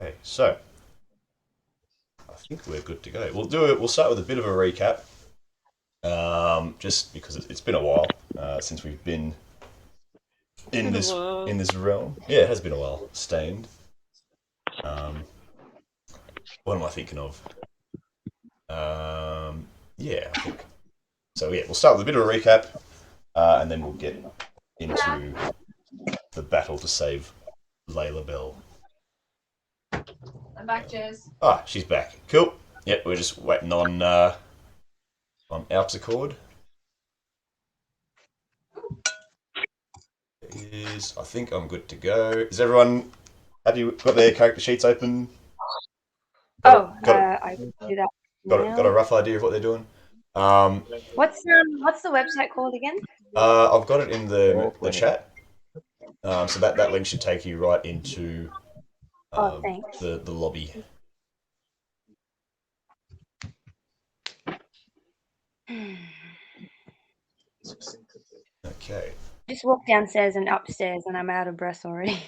Okay, so I think we're good to go. We'll start with a bit of a recap, just because it's been a while since we've been It's in been a this while. realm. Yeah, it has been a while. Stained. Um, what am I thinking of? Yeah, I think so. Yeah, we'll start with a bit of a recap, and then we'll get into the battle to save Layla Bell. I'm back, Jez. She's back. Cool. Yep, we're just waiting on Alpsicord. I think I'm good to go. Is everyone? Have you got their character sheets open? Got a, Oh, got a, I can do that got a now. rough idea of what they're doing. Um, What's the website called again? I've got it in the chat. So that link should take you right into Oh, thanks. the lobby. Okay. Just walked downstairs and upstairs, and I'm out of breath already.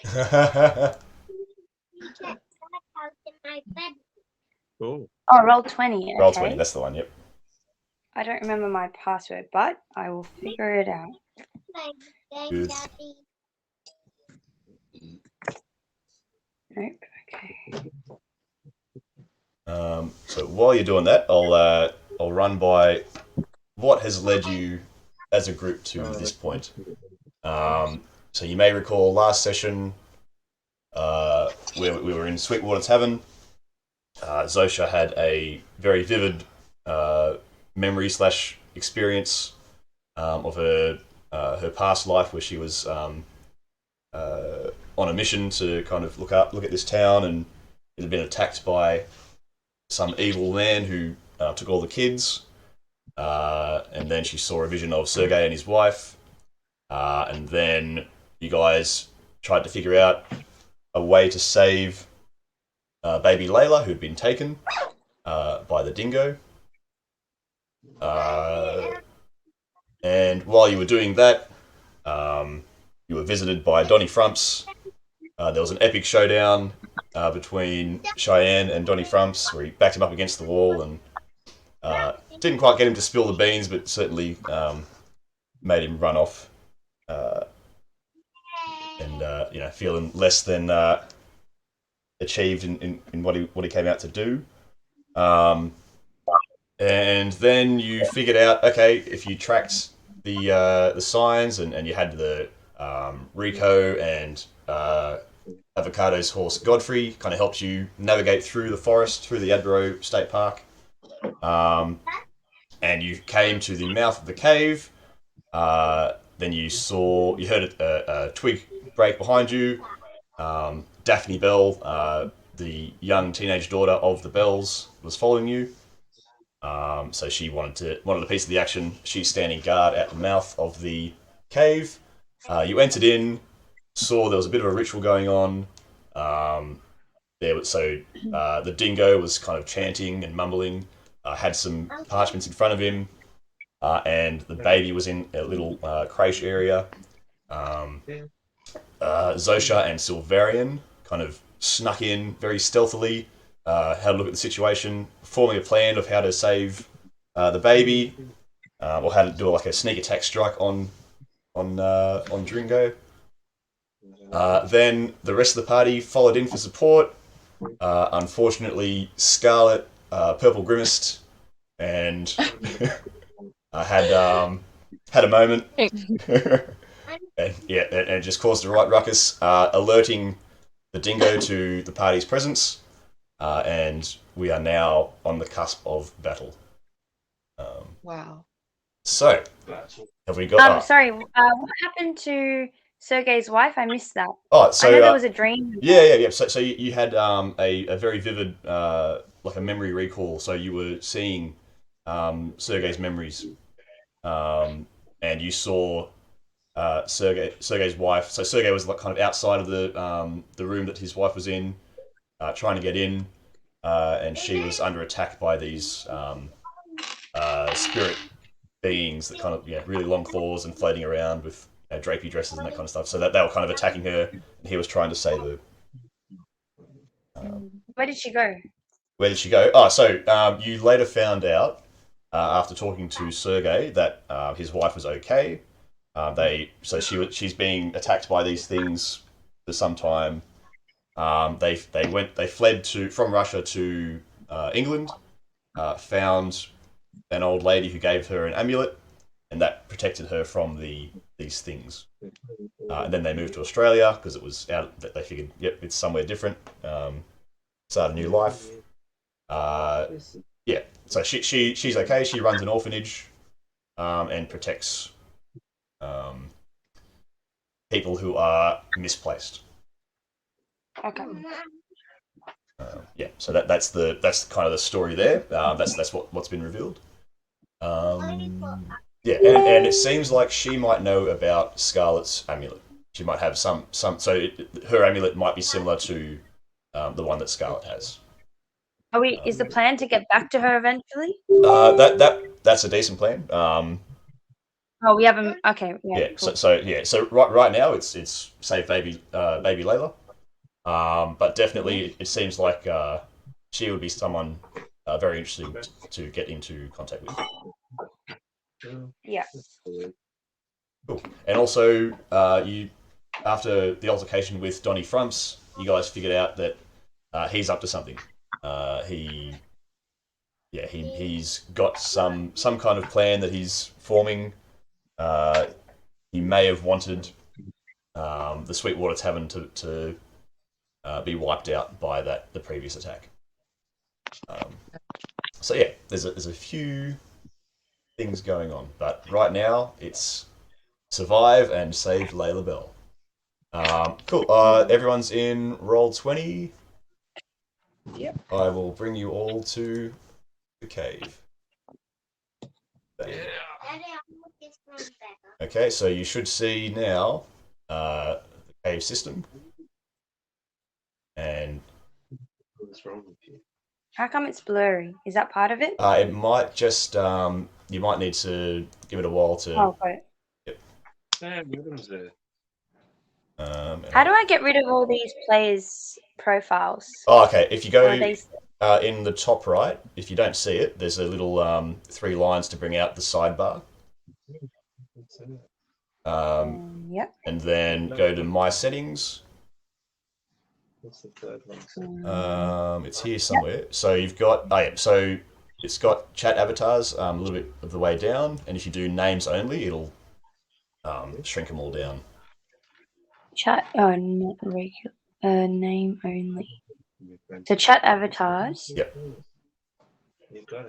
Cool. Oh, roll 20. Roll 20. Okay. That's the one. Yep. I don't remember my password, but I will figure it out. Good. Nope. Okay. So while you're doing that, I'll run by what has led you as a group to this point. So you may recall last session where we were in Sweetwater Tavern. Xosha had a very vivid memory slash experience of her past life, where she was on a mission to kind of look at this town, and it had been attacked by some evil man who took all the kids. And then she saw a vision of Sergei and his wife, and then you guys tried to figure out a way to save Baby Layla, who'd been taken by the Dingo. And while you were doing that, you were visited by Donny Frumps. There was an epic showdown between Cheyenne and Donny Frumps, where he backed him up against the wall and didn't quite get him to spill the beans, but certainly made him run off, and feeling less than achieved in what he came out to do. And then you figured out, okay, if you tracked the signs, and you had the Rico and Avocado's horse Godfrey kind of helped you navigate through the forest, through the Adbro State Park, and you came to the mouth of the cave. Then you heard a twig break behind you. Daphne Bell, the young teenage daughter of the Bells, was following you. So she wanted a piece of the action. She's standing guard at the mouth of the cave. You entered in, saw there was a bit of a ritual going on. The Dingo was kind of chanting and mumbling. Had some parchments in front of him, and the baby was in a little creche area. Xosha and Sylvareon kind of snuck in very stealthily, had a look at the situation, forming a plan of how to save the baby, or how to do like a sneak attack strike on Dringo. Then the rest of the party followed in for support. Unfortunately, Scarlett purple grimaced and had a moment. And yeah, and just caused a right ruckus, alerting the Dingo to the party's presence, and we are now on the cusp of battle. Wow. So, have we got? Sorry. What happened to Sergei's wife? I missed that. So I know there was a dream. yeah. So you had a very vivid like a memory recall. So you were seeing Sergei's memories, and you saw Sergei's wife. So Sergei was like kind of outside of the room that his wife was in, trying to get in, and she was under attack by these spirit beings that kind of really long claws and floating around with drapey dresses and that kind of stuff. So that they were kind of attacking her, and he was trying to save her. Where did she go? Where did she go? Oh, so you later found out after talking to Sergei that his wife was okay. She's being attacked by these things for some time. They fled from Russia to England, found an old lady who gave her an amulet, and that protected her from these things. And then they moved to Australia because it was out. They figured, yep, it's somewhere different. Start a new life. Yeah, so she's okay. She runs an orphanage and protects people who are misplaced. Okay. Yeah, so that's kind of the story there. That's what's been revealed. Yeah, and it seems like she might know about Scarlett's amulet. She might have some. So her amulet might be similar to the one that Scarlett has. Is the plan to get back to her eventually? That's a decent plan. Oh, we haven't. Okay. Yeah. Cool. So right now it's save baby Layla. But definitely it seems like she would be someone very interesting to get into contact with. Yeah. Cool. And also, you after the altercation with Donnie Frumps, you guys figured out that he's up to something. He's got some kind of plan that he's forming. He may have wanted the Sweetwater Tavern to be wiped out by the previous attack. So yeah, there's a few things going on, but right now it's survive and save Layla Bell. Cool. Everyone's in roll 20. Yep. I will bring you all to the cave. Bang. Okay, so you should see now the cave system. And What's wrong with you? How come it's blurry? Is that part of it? it might just you might need to give it a while to. Oh, got it. Yep. Damn, Rhythm's there. How do I get rid of all these players' profiles? Oh, okay. If you go These... in the top right, if you don't see it, there's a little 3 lines to bring out the sidebar. Yep. And then go to My Settings. What's the third one? It's here somewhere. Yep. So you've got so it's got chat avatars a little bit of the way down, and if you do names only, it'll shrink them all down. Chat not regular name only. So chat avatars. Yep.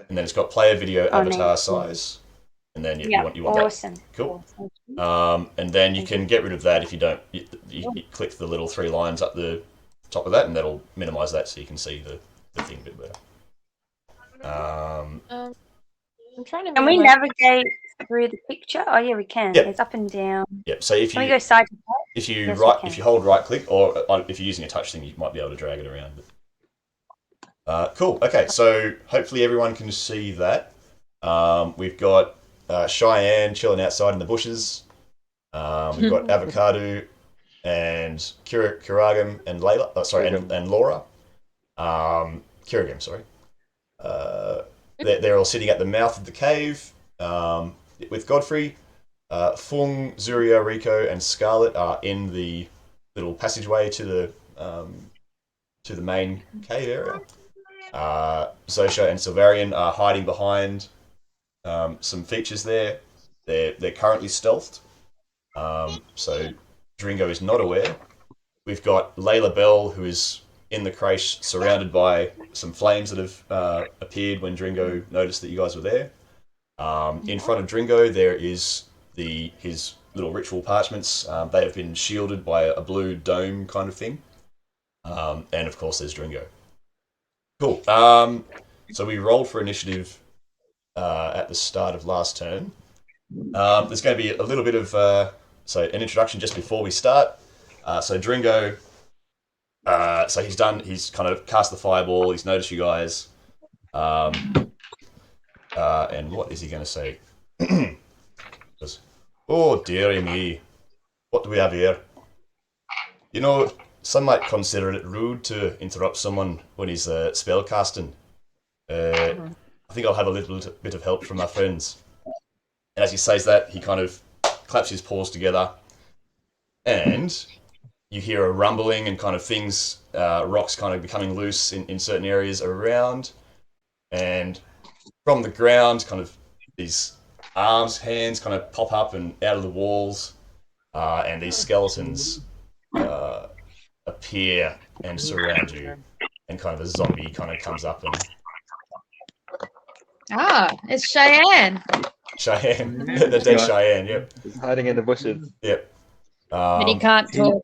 And then it's got player video avatar name. Size, and then you want awesome. that. Cool. Awesome. And then you can get rid of that if you don't. You click the little 3 lines up the top of that, and that'll minimize that so you can see the thing a bit better. I'm trying to. Can we navigate through the picture? Oh yeah, we can. Yep. It's up and down. Yep. So if can we go side to side? If you yes, if you hold right click, or if you're using a touch thing, you might be able to drag it around. Cool. Okay. So hopefully everyone can see that. We've got Cheyenne chilling outside in the bushes. We've got Avocado and Kuragam and Layla. And Laura. Kuragam, sorry. They're all sitting at the mouth of the cave with Godfrey. Fung, Zuriaa, Rico, and Scarlett are in the little passageway to the main cave area. Xosha and Sylvareon are hiding behind some features there. They're currently stealthed, so Dringo is not aware. We've got Layla Bell, who is in the creche, surrounded by some flames that have appeared when Dringo noticed that you guys were there. In front of Dringo, there is his little ritual parchments. They have been shielded by a blue dome kind of thing. And of course, there's Dringo. Cool. So we rolled for initiative at the start of last turn. There's going to be a little bit of an introduction just before we start. So Dringo, he's kind of cast the fireball. He's noticed you guys. And what is he going to say? Oh, dearie me. What do we have here? You know, some might consider it rude to interrupt someone when he's spell casting. I think I'll have a little bit of help from my friends. And as he says that, he kind of claps his paws together, and you hear a rumbling and kind of things, rocks kind of becoming loose in certain areas around, and from the ground, kind of these arms, hands kind of pop up and out of the walls, and these skeletons appear and surround you, and kind of a zombie kind of comes up and It's Cheyenne. Cheyenne, the dead Cheyenne, yep. He's hiding in the bushes. Yep. But he can't talk.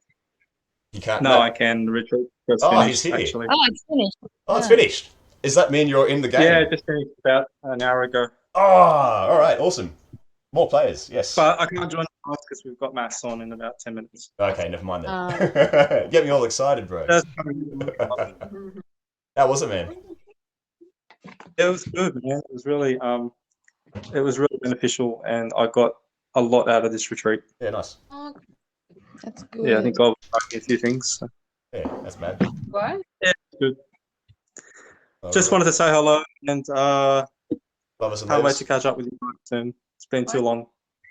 He can't. No, I can retreat. It's Oh, finished, he's here. actually. Oh, it's finished. Oh, it's finished. Does that mean you're in the game? Yeah, just finished about an hour ago. Oh, all right, awesome. More players, yes. But I can't join the class because we've got maths on in about 10 minutes. Okay, never mind then. Get me all excited, bro. How was it, man? It was good, man. It was really beneficial, and I got a lot out of this retreat. Yeah, nice. Oh, that's good. Yeah, I think I'll try a few things. So. Yeah, that's mad. What? Yeah, it's good. Oh, Just right. wanted to say hello, and Love us and can't wait letters. to catch up with you guys soon. It's been too long.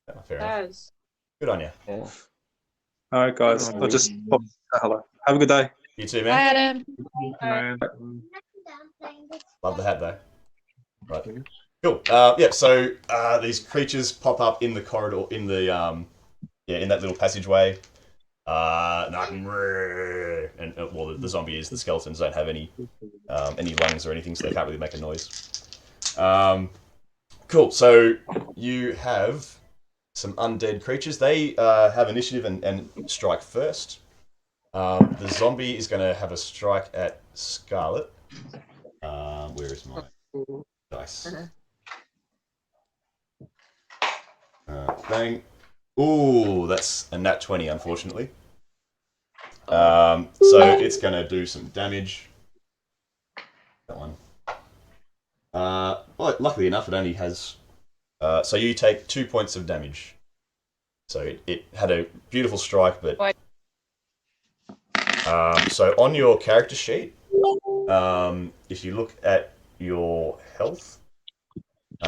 Oh, fair enough. Does. Good on you. Yeah. All right, guys. I'll just pop say hello. Have a good day. You too, Bye, man. Adam. Love the hat, though. Right. Cool. Yeah. So these creatures pop up in the corridor, in the in that little passageway. And well, the zombies, the skeletons don't have any lungs or anything, so they can't really make a noise. Cool. So you have some undead creatures. They have initiative and strike first. The zombie is going to have a strike at Scarlett. Where is my dice? Bang. Ooh, that's a nat 20, unfortunately. So it's going to do some damage. That one. Well, luckily enough, it only has... so you take 2 points of damage. So it had a beautiful strike, but... so on your character sheet, if you look at your health,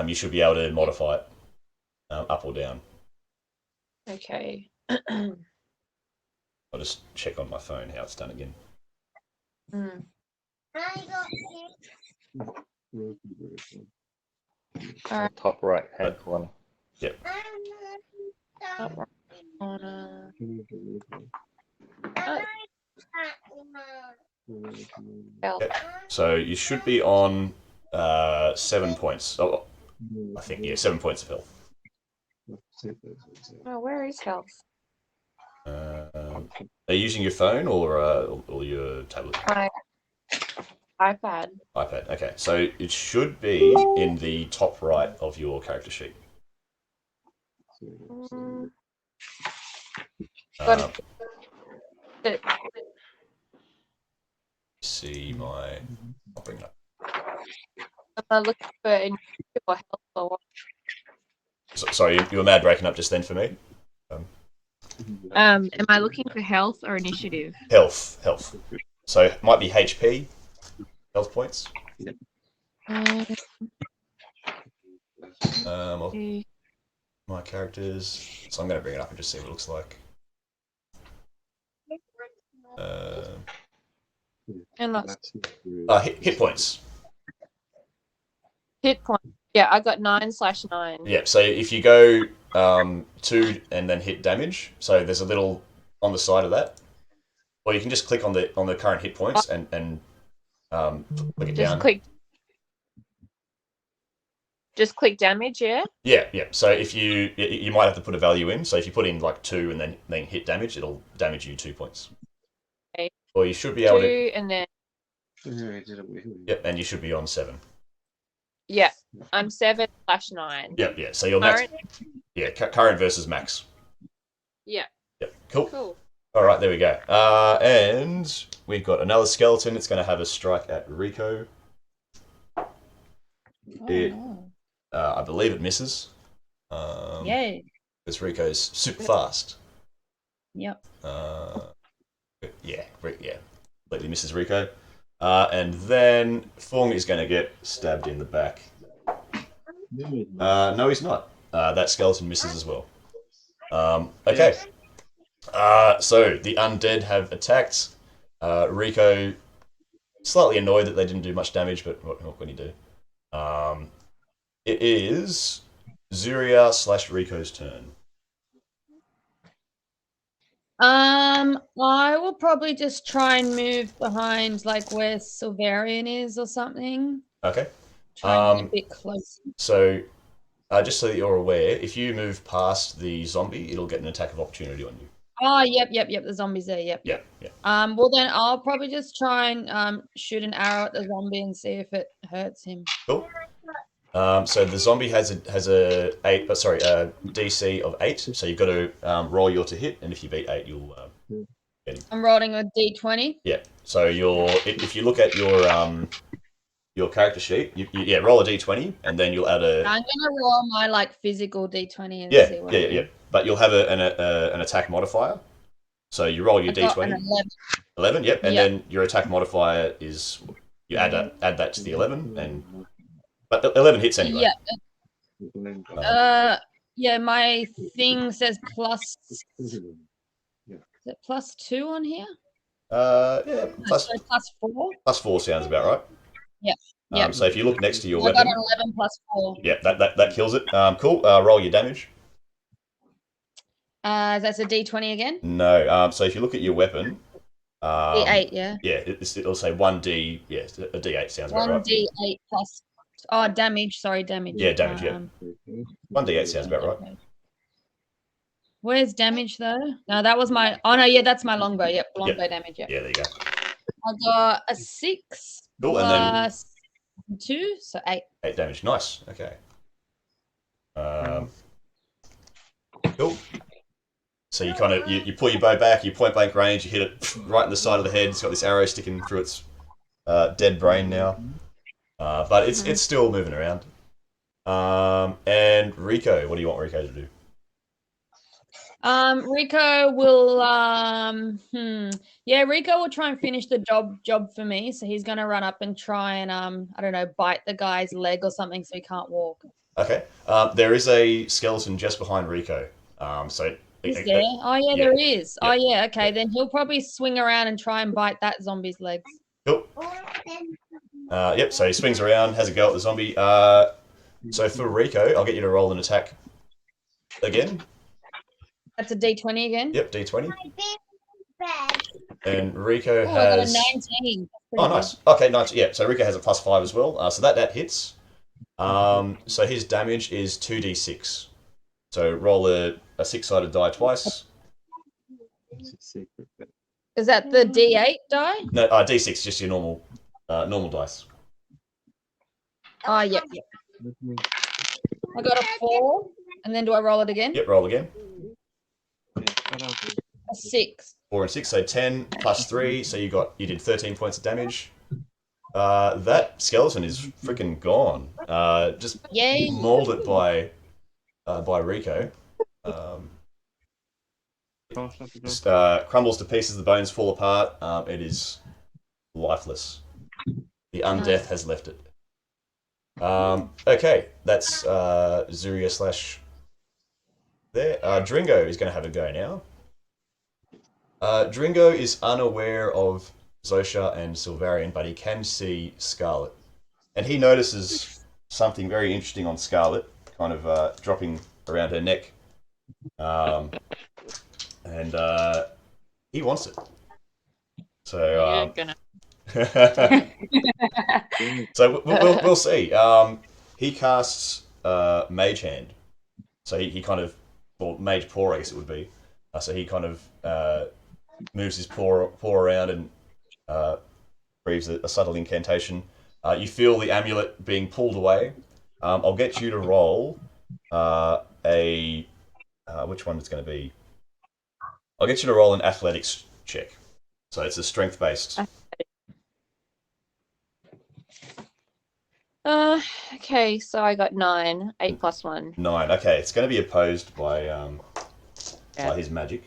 you should be able to modify it up or down. Okay. I'll just check on my phone how it's done again. Top right hand corner. Yep. Yep. So you should be on 7 points. Oh, I think, yeah, 7 points of health. Oh, where is health? Are you using your phone or your tablet? My iPad. iPad. Okay, so it should be in the top right of your character sheet. Got it. See my. I'll bring it up. Am I looking for initiative or health or what? Sorry, you were mad breaking up just then for me. Am I looking for health or initiative? Health. So it might be HP, health points. My characters. So I'm going to bring it up and just see what it looks like. And that's Hit points. hit point. Yeah, I got 9/9. Yeah, so if you go 2 and then hit damage, so there's a little on the side of that, or you can just click on the current hit points and click it down. Just click damage, yeah? Yeah. So if you might have to put a value in. So if you put in like 2 and then hit damage, it'll damage you 2 points. Okay. Or you should be able 2 to. and then Yep, and you should be on 7. yeah, I'm 7/9. Yeah. So your max. Current versus max. Yeah. Yep. Cool. Cool. All right, there we go. And we've got another skeleton. It's going to have a strike at Rico. I believe it misses. Yay. Because Rico's super fast. Yep. Yeah, completely misses Rico. And then Fong is going to get stabbed in the back. No, he's not. That skeleton misses as well. Okay. So the undead have attacked. Rico, slightly annoyed that they didn't do much damage, but what can he do? It is Zuriaa / Rico's turn. I will probably just try and move behind, like where Sylvareon is or something. Okay. Try and get a bit closer. So, just so that you're aware, if you move past the zombie, it'll get an attack of opportunity on you. Oh, yep. The zombie's there. Yep. Yeah. Well then I'll probably just try and shoot an arrow at the zombie and see if it hurts him. Cool. So the zombie has a DC of 8. So you've got to roll your to hit, and if you beat 8, you'll get him. I'm rolling a d20. Yeah. So if you look at your character sheet, you roll a d20, and then you'll add a. I'm gonna roll my like physical d20 and see what. Yeah. But you'll have an attack modifier. So you roll your got d20. an 11. 11, yep. And then your attack modifier is you add that to the 11, but 11 hits anyway. Yeah. Yeah. My thing says plus. Is it +2 on here? Yeah. Plus 4. +4 sounds about right. Yeah. So if you look next to your I weapon, got an 11 +4. yeah, that kills it. Cool. Roll your damage. That's a d20 again. No. So if you look at your weapon, d8, yeah. Yeah, it'll say 1d. Yeah, a d8 sounds about right. 1d8 plus. Oh, damage. Sorry, damage. Yeah, damage. Yeah. 1d8 sounds about right. Okay. Where's damage though? No, that was my. Oh no, yeah, that's my longbow. Yep, longbow damage. Yeah. Yeah, there you go. I got a 6 Cool, and then plus 2, so 8. 8 damage. Nice. Okay. Cool. So you kind of you pull your bow back, you point blank range, you hit it right in the side of the head. It's got this arrow sticking through its dead brain now, but it's still moving around. And Rico, what do you want Rico to do? Rico will Rico will try and finish the job for me. So he's gonna run up and try and I don't know, bite the guy's leg or something so he can't walk. Okay. There is a skeleton just behind Rico. So Is there? Oh yeah, there is. Yeah. Oh yeah, okay. Then he'll probably swing around and try and bite that zombie's legs. Cool. Yep, so he swings around, has a go at the zombie. So for Rico, I'll get you to roll an attack again. That's a d20 again. Yep, d20. And Rico I got a has 19. Oh, nice. Okay, nice. Yeah, so Rico has a +5 as well. So that hits. So his damage is 2d6. So roll a 6-sided die twice. Is that the d8 die? No, d6, just your normal dice. Oh, yep. I got a 4, and then do I roll it again? Yep, roll again. A 6. 4 and 6, so 10 plus 3, so you did 13 points of damage. That skeleton is freaking gone. Just Yay. molded by Rico. Just crumbles to pieces, the bones fall apart. It is lifeless. The undeath has left it. Okay, that's Zuriaa / there. Dringo is going to have a go now. Dringo is unaware of Xosha and Sylvareon, but he can see Scarlett. And he notices something very interesting on Scarlett, kind of dropping around her neck. And he wants it. So, so we'll see. He casts Mage Hand. So he kind of, or Mage Paw, I guess it would be. So he kind of moves his paw around and breathes a subtle incantation. You feel the amulet being pulled away. I'll get you to roll which one it's going to be? I'll get you to roll an athletics check. So it's a strength-based. Okay, so I got 9, 8 plus 1. 9. Okay, it's going to be opposed by his magic.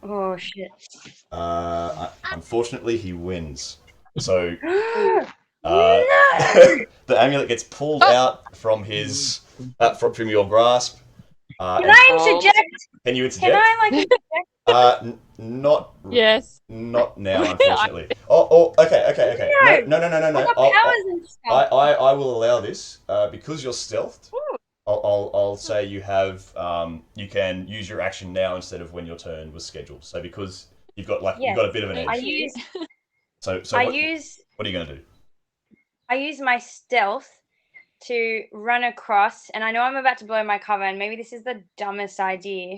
Oh shit. Unfortunately, he wins. So No! the amulet gets pulled out from his from your grasp. Can And I Oh. interject? can you Can interject? I like interject? Not Yes. not now, unfortunately. Okay. No. I got powers and stuff. I will allow this because you're stealthed. I'll say you have you can use your action now instead of when your turn was scheduled. So because you've got Yes. a bit of an I edge. use So I what use are you gonna do? I use my stealth to run across, and I know I'm about to blow my cover, and maybe this is the dumbest idea.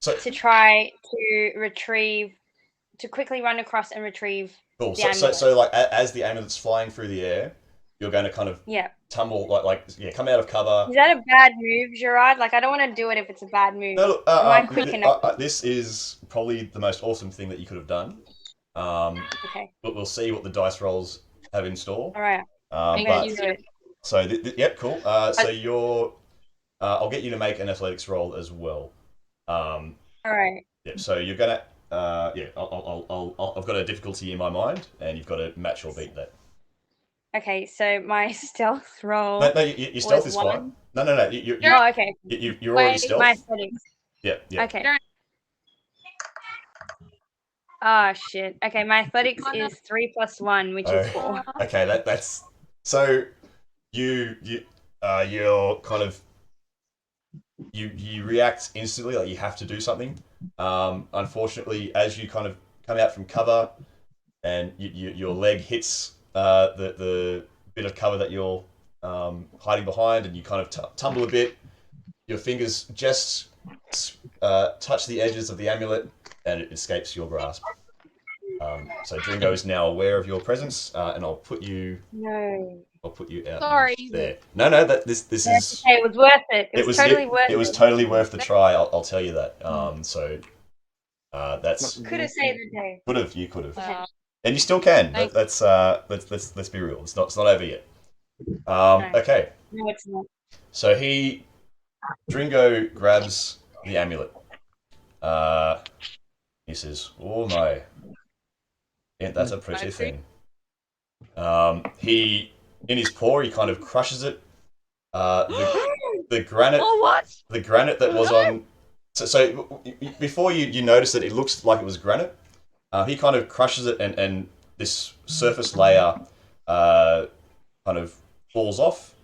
So To try to quickly run across and retrieve cool. the So amulet. like as the amulet's flying through the air, you're going to kind of Yeah. tumble come out of cover. Is that a bad move, Gerard? Like, I don't want to do it if it's a bad move. No, look, Am I quick enough? this is probably the most awesome thing that you could have done. Okay. But we'll see what the dice rolls have in store. All right. Thank But you. Do it. so yep, cool. So you're, I'll get you to make an athletics roll as well. All right. Yeah. So you're gonna, yeah. I've got a difficulty in my mind, and you've got to match or beat that. Okay. So my stealth roll. No, your stealth was is fine. one. No. Oh, okay. You're already Wait, stealth. My athletics. Yeah. Okay. Oh shit. Okay, my athletics is 3 + 1, which is 4. Okay, that's so you're kind of you react instantly, like you have to do something. Unfortunately, as you kind of come out from cover and your leg hits the bit of cover that you're hiding behind, and you kind of tumble a bit. Your fingers just touch the edges of the amulet, and it escapes your grasp. So Dringo is now aware of your presence, and I'll put you out Sorry. there. No, this is. Okay, it was worth it. It was totally worth it. It was totally worth the try. I'll tell you that. So that's Could have saved the day. you could have, Uh, and you still can. Thanks. Let's be real. It's not over yet. Okay. No, it's not. So Dringo grabs the amulet. He says, "Oh my, yeah, that's a pretty thing." He in his paw, he kind of crushes it. The granite, Oh, what? the granite that was on. So before you notice that it looks like it was granite, he kind of crushes it, and this surface layer kind of falls off.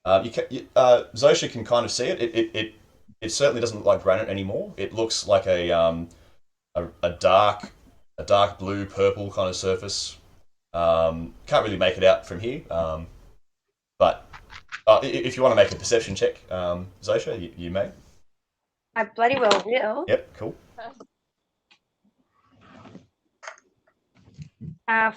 Xosha can kind of see it. It certainly doesn't look like granite anymore. It looks like a dark blue purple kind of surface. Can't really make it out from here. But if you want to make a perception check, Xosha, you may. I bloody well will. Yep, cool.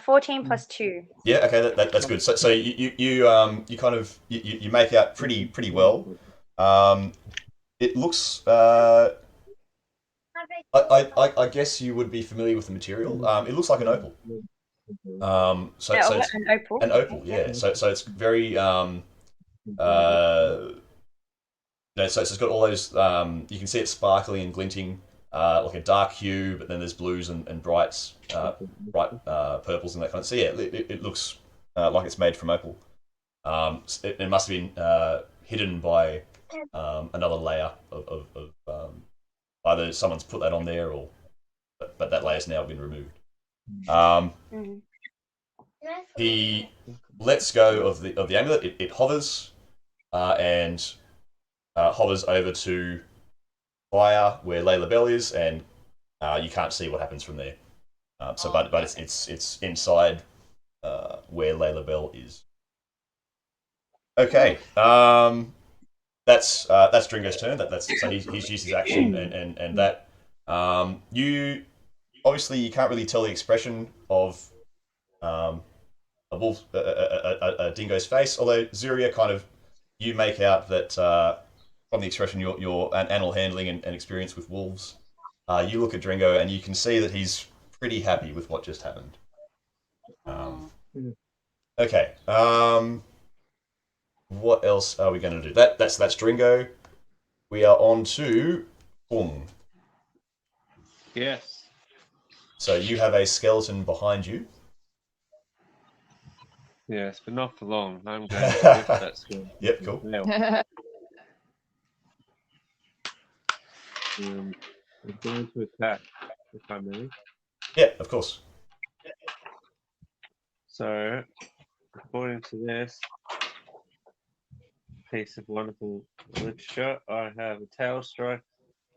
14 + 2. Yeah, okay, that's good. So you kind of you make out pretty well. It looks. I guess you would be familiar with the material. It looks like an opal. So it's An opal. an opal, yeah. So it's very so it's got all those. You can see it sparkling and glinting, like a dark hue, but then there's blues and bright purples and that kind of. So yeah, it looks like it's made from opal. It must have been hidden by another layer of either someone's put that on there, or but that layer's now been removed. He lets go of the amulet. It hovers and hovers over to fire where Layla Bell is, and you can't see what happens from there. But it's inside where Layla Bell is. Okay. That's Dringo's turn. So he's used his action and that. You obviously you can't really tell the expression of a wolf, a dingo's face. Although Zuriaa kind of, you make out that from the expression your animal handling and experience with wolves. You look at Dringo and you can see that he's pretty happy with what just happened. Okay. What else are we going to do? That's Dringo. We are on to Hung. Yes. So you have a skeleton behind you. Yes, but not for long. I'm going to lift that skill. Yep, cool. Now, I'm going to attack, if I may. Yeah, of course. So, according to this piece of wonderful literature, I have a tail strike,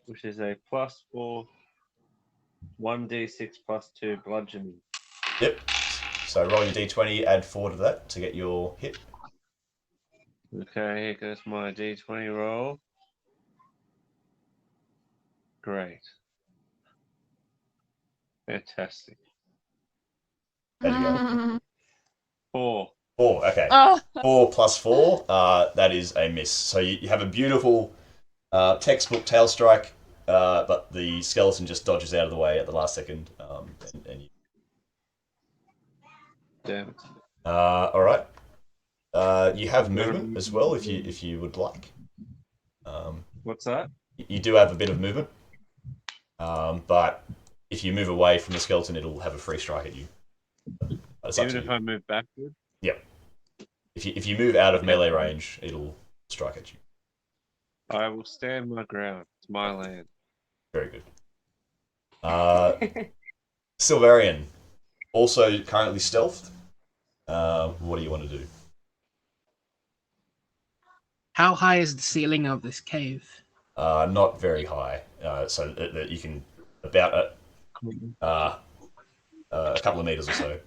which is a +4, 1d6 +2 bludgeoning. Yep. So roll your d20, add 4 to that to get your hit. Okay, here goes my d20 roll. Great. Fantastic. How'd you go? 4. 4, okay. Oh, 4 plus 4, that is a miss. So you have a beautiful textbook tail strike, but the skeleton just dodges out of the way at the last second. And you... Damn it. All right. You have movement as well, if you would like. What's that? You do have a bit of movement, but if you move away from the skeleton, it'll have a free strike at you. But it's up Even to if you. I move backward? Yep. If you move out of melee range, it'll strike at you. I will stand my ground. It's my land. Very good. Sylvareon, also currently stealthed. What do you want to do? How high is the ceiling of this cave? Not very high, so that you can about a couple of meters or so.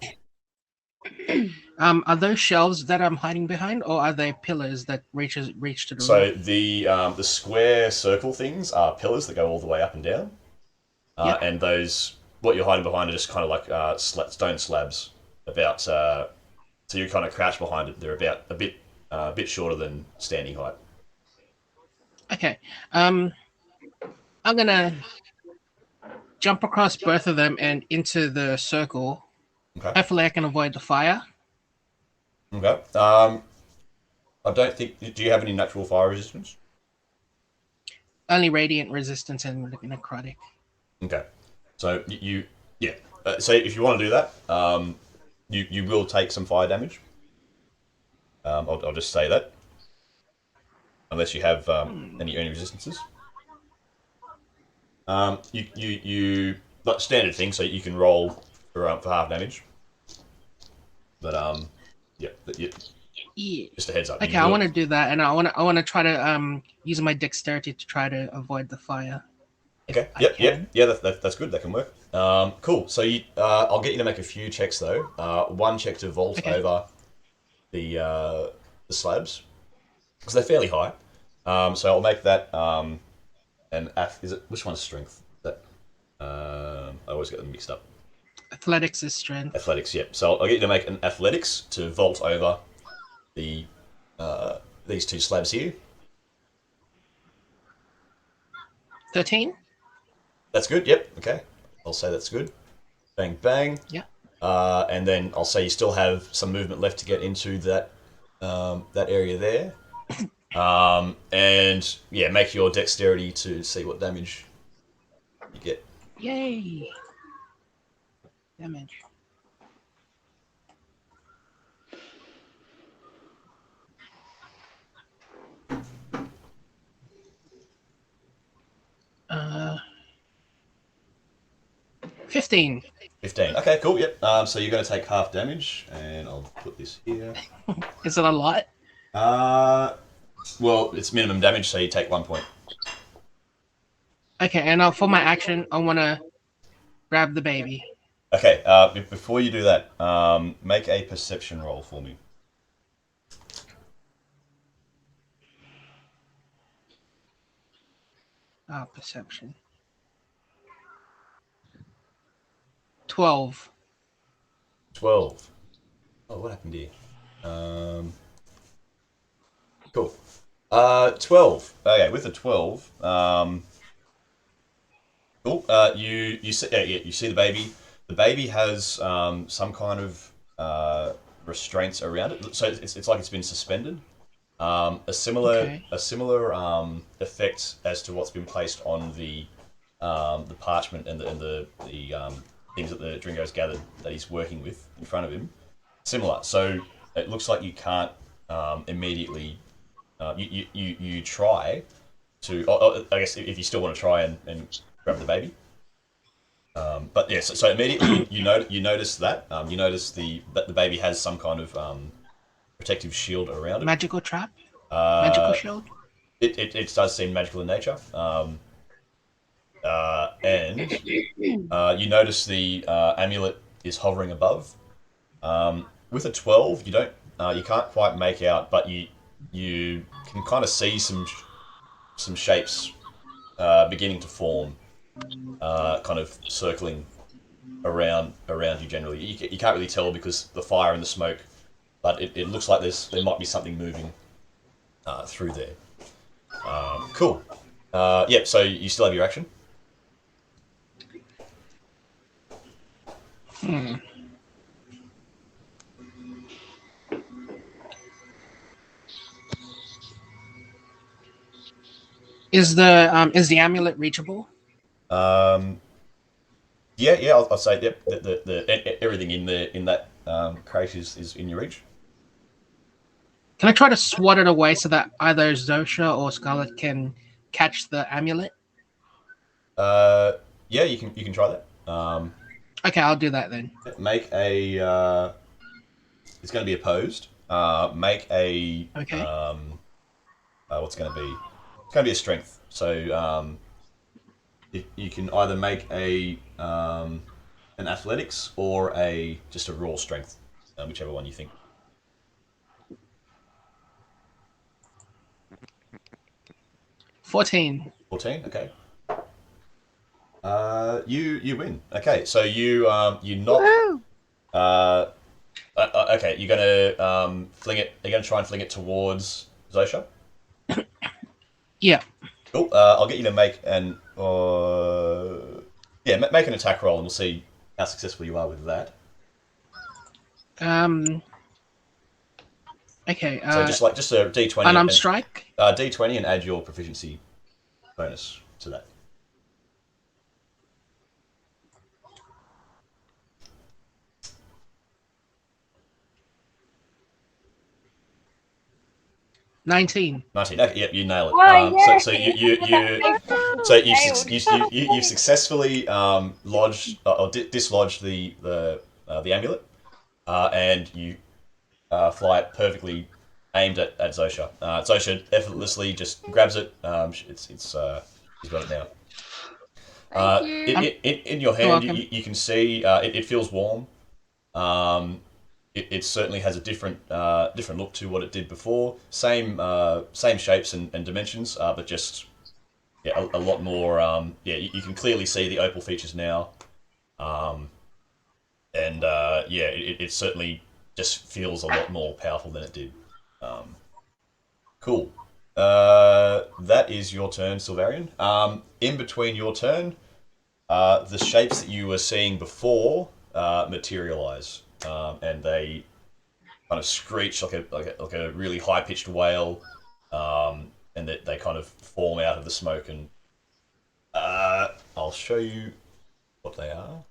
Are those shelves that I'm hiding behind, or are they pillars that reach to the roof? So the square circle things are pillars that go all the way up and down, Yep. and those what you're hiding behind are just kind of like stone slabs. About so you kind of crouch behind it. They're about a bit shorter than standing height. Okay. I'm gonna jump across both of them and into the circle. Okay. Hopefully, I can avoid the fire. Okay. I don't think. Do you have any natural fire resistance? Only radiant resistance and necrotic. Okay. So yeah. So if you want to do that, you will take some fire damage. I'll just say that, unless you have any resistances. You like standard thing, so you can roll for half damage. But yeah, Yeah. just a heads up. Okay, I want to do that, and I want to try to use my dexterity to try to avoid the fire. Okay. Yep. Yeah. That's good. That can work. Cool. So I'll get you to make a few checks though. One check to vault over the slabs because they're fairly high. So I'll make that is it which one's strength? That I always get them mixed up. Athletics is strength. Athletics. Yep. So I'll get you to make an athletics to vault over the these two slabs here. 13. That's good. Yep. Okay. I'll say that's good. Bang bang. Yeah. And then I'll say you still have some movement left to get into that that area there. And yeah, make your dexterity to see what damage you get. Yay! Damage. Uh, 15. 15. Okay, cool. Yep. So you're going to take half damage, and I'll put this here. Is it a lot? Well, it's minimum damage, so you take 1 point. Okay, and for my action, I want to grab the baby. Okay. Before you do that, make a perception roll for me. Perception. 12. 12. Oh, what happened here? Cool. 12. Okay, with a 12, cool. You see, you see the baby. The baby has some kind of restraints around it, so it's like it's been suspended. A similar effect as to what's been placed on the the parchment and the things that the Dringo's gathered that he's working with in front of him, similar. So it looks like you can't immediately. You try to. I guess if you still want to try and grab the baby. But yeah, so immediately you notice that you notice that the baby has some kind of protective shield around it. Magical trap? Magical shield? It does seem magical in nature. And you notice the amulet is hovering above. With a 12, you can't quite make out, but you can kind of see some shapes beginning to form, kind of circling around you generally. You can't really tell because the fire and the smoke, but it looks like there might be something moving through there. Cool. Yep, so you still have your action? Is the amulet reachable? Yeah, I'll say yep. Everything in that crate is in your reach. Can I try to swat it away so that either Xosha or Scarlett can catch the amulet? Yeah, you can try that. Okay, I'll do that then. Make a. It's going to be opposed. Make a. Okay. What's going to be? It's going to be a strength. So you can either make an athletics or just a raw strength, whichever one you think. 14. 14. Okay. You win. Okay, so you knock. Okay, you're gonna fling it. You're gonna try and fling it towards Xosha. Yeah. Cool. I'll get you to make an. Make an attack roll, and we'll see how successful you are with that. Okay. So just a D20. Unarmed strike. D20 and add your proficiency bonus to that. $19. 19. Okay, yep, you nail it. Oh, yeah. You've successfully lodged or dislodged the amulet, and you fly it perfectly aimed at Xosha. Xosha effortlessly just grabs it. She's got it now. In your hand, you can see it feels warm. It certainly has a different look to what it did before. Same shapes and dimensions, but just a lot more. You can clearly see the opal features now, it certainly just feels a lot more powerful than it did. Cool. That is your turn, Sylvareon. In between your turn, the shapes that you were seeing before materialize. And they kind of screech like a really high pitched wail, and they kind of form out of the smoke. And I'll show you what they are.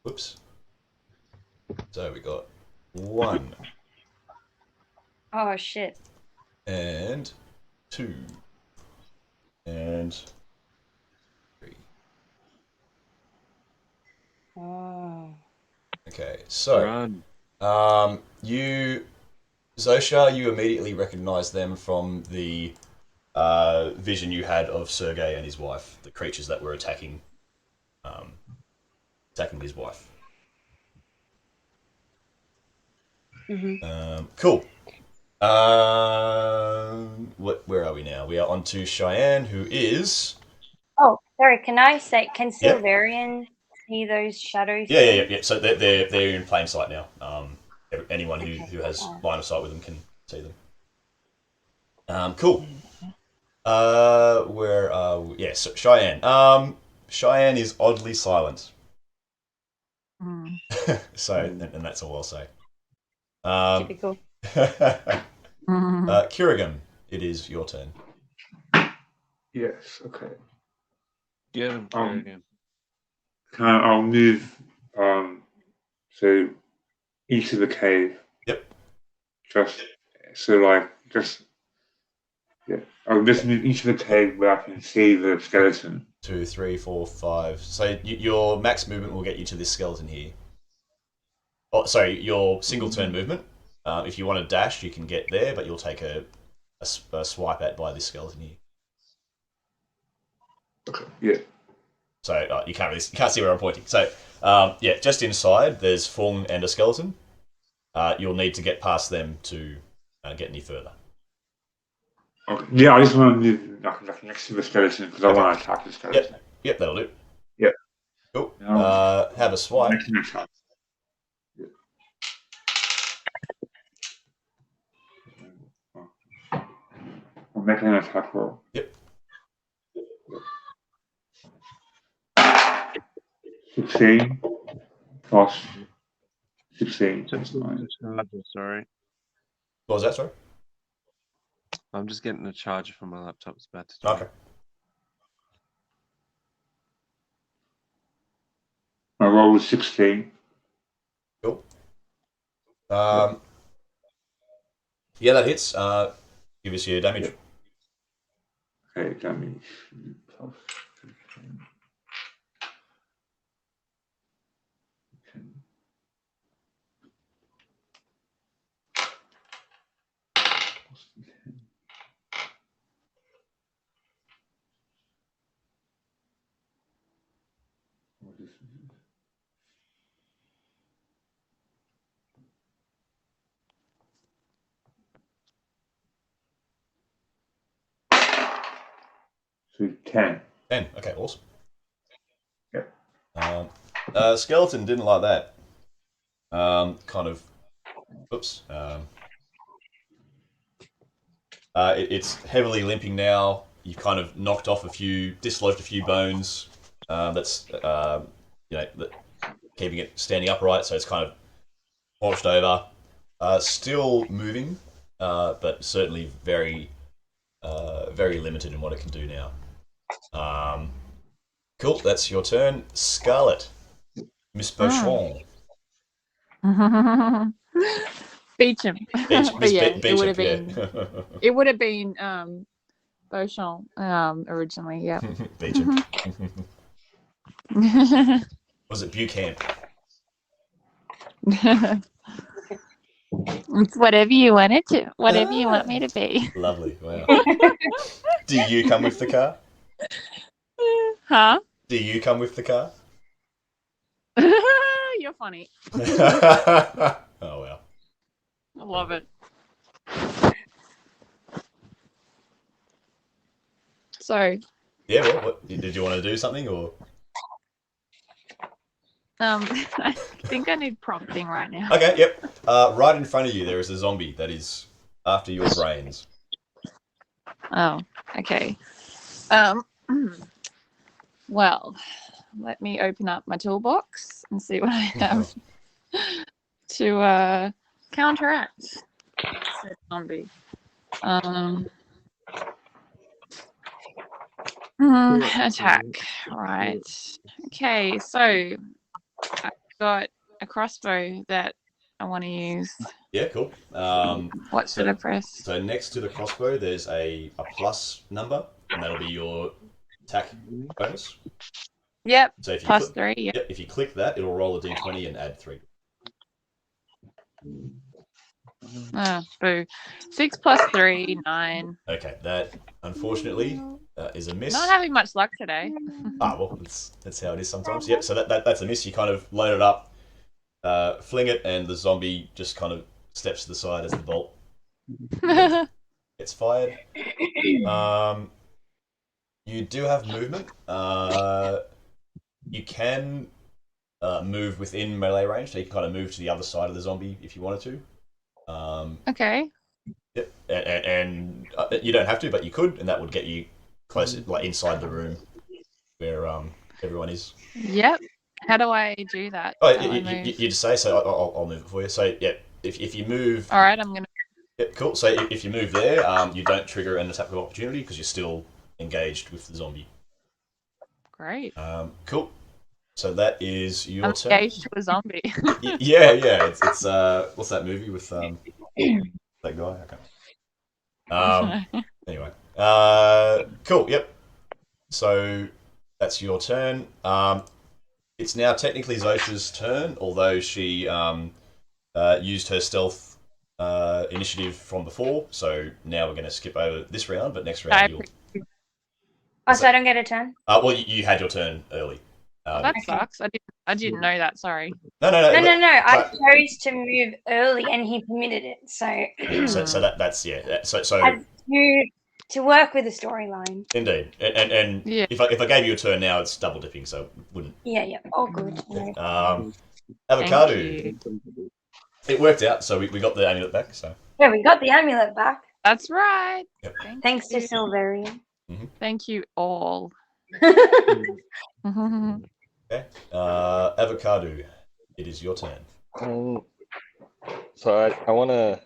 Whoops. So we got 1 Oh shit. and 2 and 3. Oh. Okay, so Run. Xosha, you immediately recognize them from the vision you had of Sergei and his wife, the creatures that were attacking his wife. Mm-hmm. Cool. Where are we now? We are on to Cheyenne, who is. Oh, sorry. Can I say? Can Yeah. Sylvareon see those shadows? Yeah. So they're in plain sight now. Anyone who has line of sight with them can see them. Cool. Where are we? Yeah, so Cheyenne. Cheyenne is oddly silent. So, and that's all I'll say. Typical. Kirigan, it is your turn. Yes, okay. Get him, Sylvareon. I'll move so each of the cave. Yep. I'll just move each of the cave where I can see the skeleton. 2, 3, 4, 5. So your max movement will get you to this skeleton here. Oh, sorry, your single turn movement. If you want to dash, you can get there, but you'll take a swipe at by this skeleton here. Okay. Yeah. So you can't see where I'm pointing. So yeah, just inside there's Fung and a skeleton. You'll need to get past them to get any further. Okay. Yeah, I just want to move like next to the skeleton because I want to attack the skeleton. Yep, that'll do. Yep. Cool. Have a swipe. Next to the attack. Yeah. I'm making an attack roll. Yep. 16 plus 16. Sorry. What was that, sorry? I'm just getting a charger for my laptop. It's about to die. Okay. My roll was 16. Cool. Yeah, that hits. Give us your damage. Okay, damage plus 15. So 10. 10. Okay, awesome. Yeah. Skeleton didn't like that. Kind of. Oops. It's heavily limping now. You've kind of knocked off dislodged a few bones. That's keeping it standing upright. So it's kind of washed over. Still moving, but certainly very, very limited in what it can do now. Cool. That's your turn, Scarlett. Miss Beauchamp. Beach him. Beach it would have him, been. yeah. It would have been Beauchamp originally. Yeah. Beach him. Was it Buchan? It's whatever you want it to. Whatever you want me to be. Lovely. Wow. Do you come with the car? Huh? Do you come with the car? You're funny. Oh wow. I love it. So. Yeah. Well, what did you want to do something or? I think I need prompting right now. Okay. Yep. Right in front of you, there is a zombie that is after your brains. Oh. Okay. Well, let me open up my toolbox and see what I have to counteract said zombie. Attack. Right. Okay, so I've got a crossbow that I want to use. Yeah, cool. What should I press? So next to the crossbow, there's a plus number, and that'll be your attack bonus. Yep. So if you plus 3. Yep. If you click that, it'll roll a d20 and add 3. Boo. 6 plus 3, 9. Okay, that unfortunately is a miss. Not having much luck today. Well, that's how it is sometimes. Yep. So that's a miss. You kind of load it up, fling it, and the zombie just kind of steps to the side as the bolt gets fired. You do have movement. You can move within melee range, so you can kind of move to the other side of the zombie if you wanted to. Okay. Yep. And you don't have to, but you could, and that would get you closer, like inside the room where everyone is. Yep. How do I do that? Oh, you just say so. I'll move it for you. So yeah, if you move. All right, I'm gonna. Yep, cool. So if you move there, you don't trigger an attack of opportunity because you're still engaged with the zombie. Great. Cool. So that is your I'm turn. engaged to a zombie. Yeah. It's what's that movie with that guy? I can't. Anyway. Cool. Yep. So that's your turn. It's now technically Xosha's turn, although she used her stealth initiative from before. So now we're going to skip over this round, but next round you'll. Oh, so I don't get a turn? Well, you had your turn early. That sucks. I didn't know that. Sorry. No. No. I chose to move early, and he permitted it. So that's yeah. So to work with the storyline. indeed, and Yeah. if I gave you a turn now, it's double dipping, so it wouldn't. Yeah. All good. Avocado. Thank you. It worked out, so we got the amulet back. So Yeah, we got the amulet back. That's right. Yep. Thanks to Sylvareon. Thank you all. okay, Avocado, it is your turn. So I want to.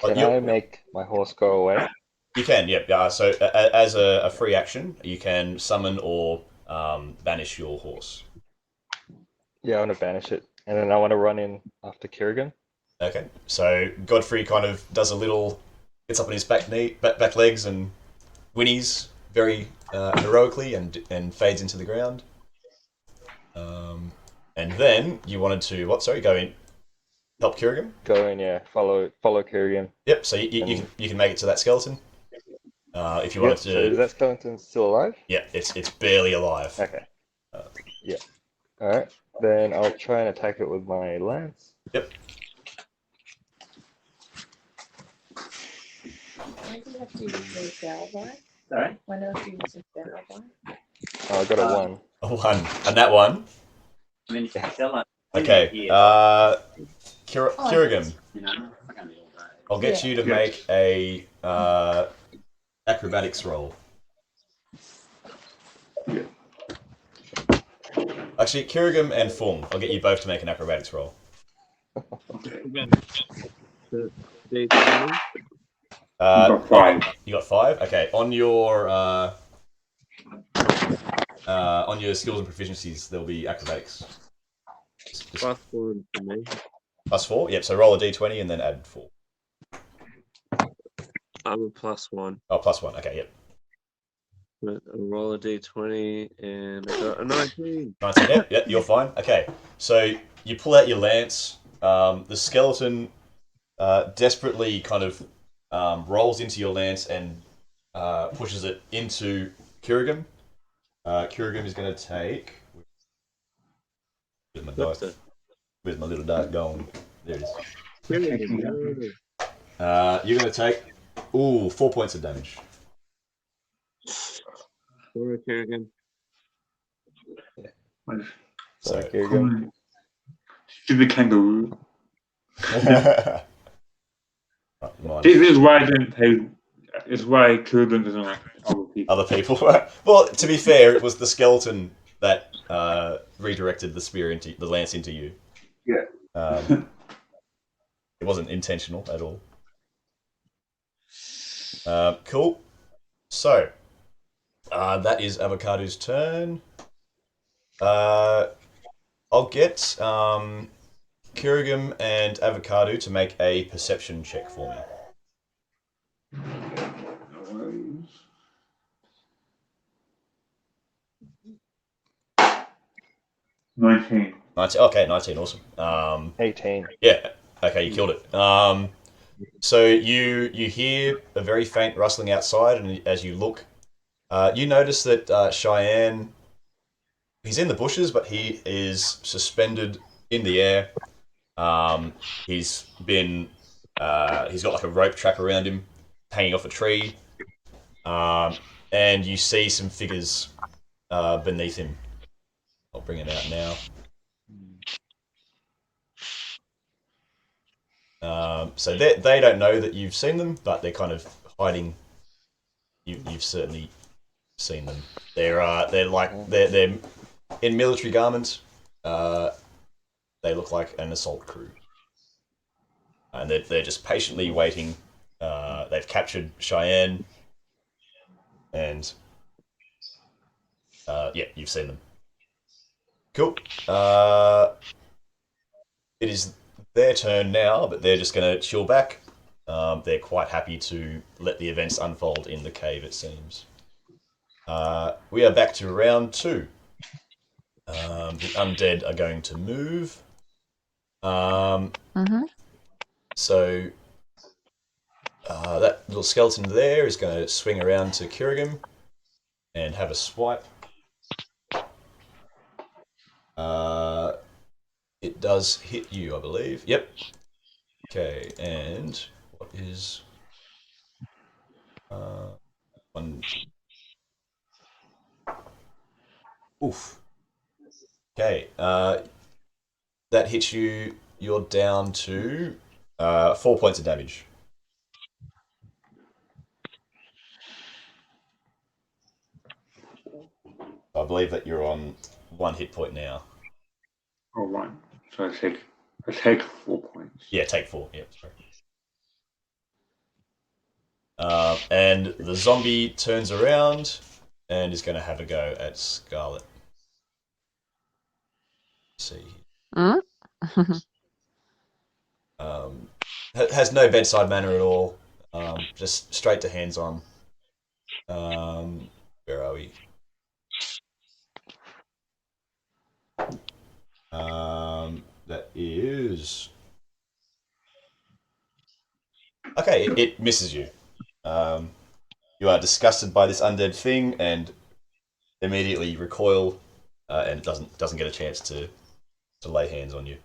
Can I make my horse go away? You can, yep. So as a free action, you can summon or banish your horse. Yeah, I want to banish it, and then I want to run in after Kerrigan. Okay, so Godfrey kind of does a little, gets up on his back legs and whinnies very heroically and fades into the ground. And then you wanted to go in, help Kerrigan? Go in, yeah. Follow Kerrigan. Yep. So you can make it to that skeleton. If you wanted to. So is that skeleton still alive? Yeah, it's barely alive. Okay. Yeah. All right. Then I'll try and attack it with my lance. Yep. When do you have to use the spell by? Sorry? When do you have to use the spell by? Oh, I got a 1. A 1, and that one. Okay. Kerrigan. I'll get you to make a acrobatics roll. Yeah. Actually, Kerrigan and Fung, I'll get you both to make an acrobatics roll. Okay. D20. Got 5. You got 5. Okay. On your skills and proficiencies, there'll be acrobatics. +4 for me. +4. Yep. So roll a d20 and then add 4. I'm a +1. Oh, +1. Okay. Yep. But I roll a d20 and I got a 19. 19. Yep. You're fine. Okay. So you pull out your lance. The skeleton desperately kind of rolls into your lance and pushes it into Kerrigan. Kerrigan is going to take. Where's my dice? Where's my little dice going? There it is. You're going to take 4 points of damage. Sorry, Kerrigan. So Kerrigan. Stupid kangaroo. Mine. This is why I didn't pay. It's why Kerrigan doesn't like other people. Well, to be fair, it was the skeleton that redirected the spear the lance into you. Yeah. It wasn't intentional at all. Cool. So that is Avocado's turn. I'll get Kerrigan and Avocado to make a perception check for me. 19. 19. Okay, 19. Awesome. 18. Yeah. Okay, you killed it. So you hear a very faint rustling outside, and as you look, you notice that Cheyenne. He's in the bushes, but he is suspended in the air. He's got like a rope track around him, hanging off a tree, and you see some figures beneath him. I'll bring it out now. So they don't know that you've seen them, but they're kind of hiding. You've certainly seen them. They're in military garments. They look like an assault crew, and they're just patiently waiting. They've captured Cheyenne, and Yeah, you've seen them. Cool. It is their turn now, but they're just going to chill back. They're quite happy to let the events unfold in the cave, it seems. We are back to round 2. The undead are going to move. So that little skeleton there is going to swing around to Kirigam and have a swipe. It does hit you, I believe. Yep. Okay, and what is one? Oof. Okay, that hits you. You're down to 4 points of damage. I believe that you're on 1 hit point now. Oh, right. So I take 4 points. Yeah, take 4. Yeah, sorry. And the zombie turns around and is going to have a go at Scarlett. Let's see. Has no bedside manner at all. Just straight to hands on. Where are we? That is... Okay, it misses you. You are disgusted by this undead thing and immediately recoil, and it doesn't get a chance to lay hands on you.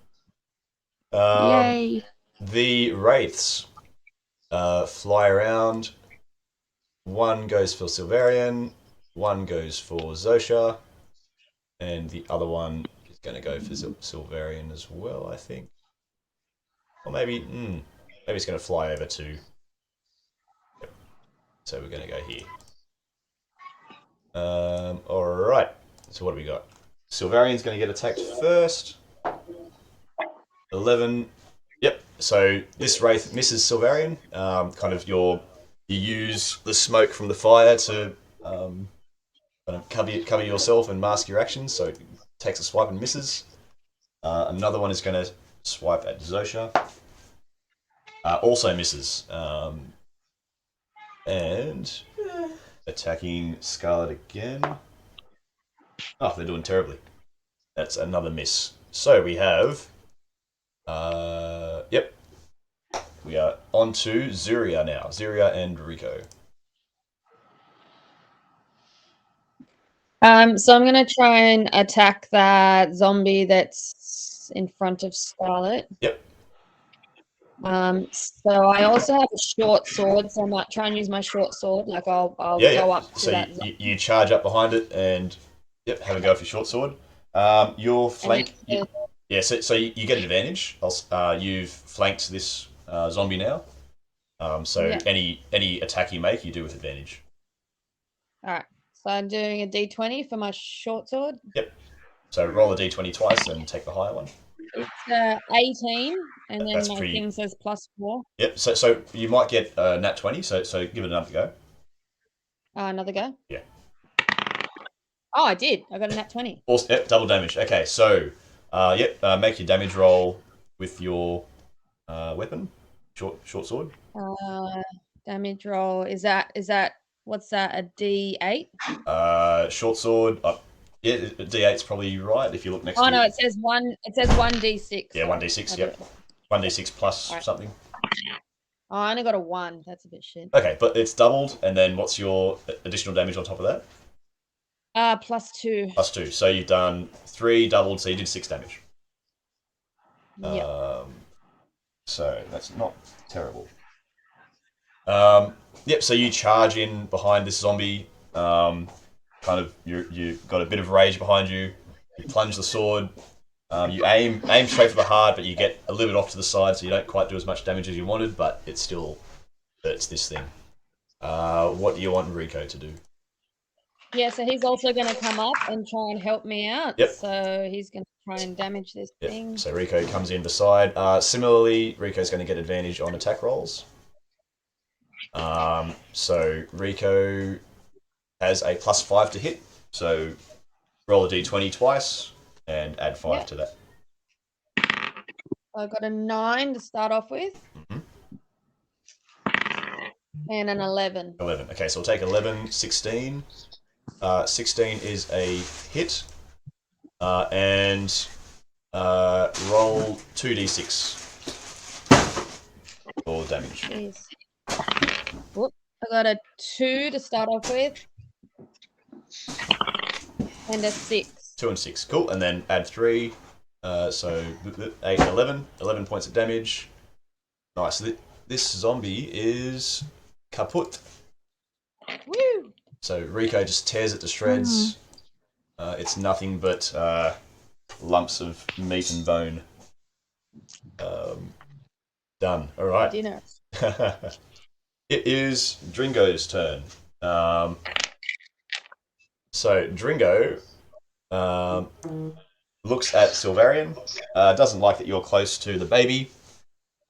Yay! The wraiths fly around. One goes for Sylvareon, one goes for Xosha, and the other one is going to go for Sylvareon as well, I think. Or maybe it's going to fly over to... Yep. So we're going to go here. Alright, so what do we got? Sylvareon's going to get attacked first. 11. Yep, so this wraith misses Sylvareon. Kind of you use the smoke from the fire to kind of cover yourself and mask your actions, so it takes a swipe and misses. Another one is going to swipe at Xosha. Also misses. And attacking Scarlett again. Oh, they're doing terribly. That's another miss. So we have... Yep. We are on to Zuriaa now. Zuriaa and Rico. So I'm gonna try and attack that zombie that's in front of Scarlett. Yep. So I also have a short sword, so I might try and use my short sword. Like I'll go up to so that. You charge up behind it and have a go for your short sword. Your flank. So you get an advantage. You've flanked this zombie now. Any attack you make, you do with advantage. All right. So I'm doing a d20 for my short sword. Yep. So roll a d20 twice and take the higher one. It's 18, and then my thing says +4. Yep. So you might get nat 20. So give it another go. Another go. Yeah. Oh, I did. I got a nat 20. Also, yep, double damage. Okay. So make your damage roll with your weapon, short sword. Damage roll is that what's that? A D8? Short sword. Yeah, D8's probably right if you look next to it. Oh no, it says 1d6. Yeah, 1d6. Yep. 1d6 plus something. Oh, I only got a 1. That's a bit shit. Okay, but it's doubled, and then what's your additional damage on top of that? +2. +2. So you've done 3 doubled, so you did 6 damage. Yep. So that's not terrible. Yep. So you charge in behind this zombie. Kind of you've got a bit of rage behind you. You plunge the sword. You aim straight for the heart, but you get a little bit off to the side, so you don't quite do as much damage as you wanted. But it still hurts this thing. What do you want Rico to do? Yeah, so he's also going to come up and try and help me out. Yep. So he's going to try and damage this thing. So Rico comes in beside. Similarly, Rico's going to get advantage on attack rolls. So Rico has a +5 to hit. So roll a d20 twice and add 5 Yeah. to that. I got a 9 to start off with. Mhm. And an 11. 11. Okay, so we'll take 11, 16. 16 is a hit. And roll 2d6 for damage. Jeez. Whoop. I got a 2 to start off with. And a 6. 2 and 6. Cool. And then add 3. So 8, 11. 11 points of damage. Nice. So this zombie is kaput. Woo! So Rico just tears it to shreds. It's nothing but lumps of meat and bone. Done. All right. Dinner. It is Dringo's turn. So Dringo looks at Sylvareon. Doesn't like that you're close to the baby.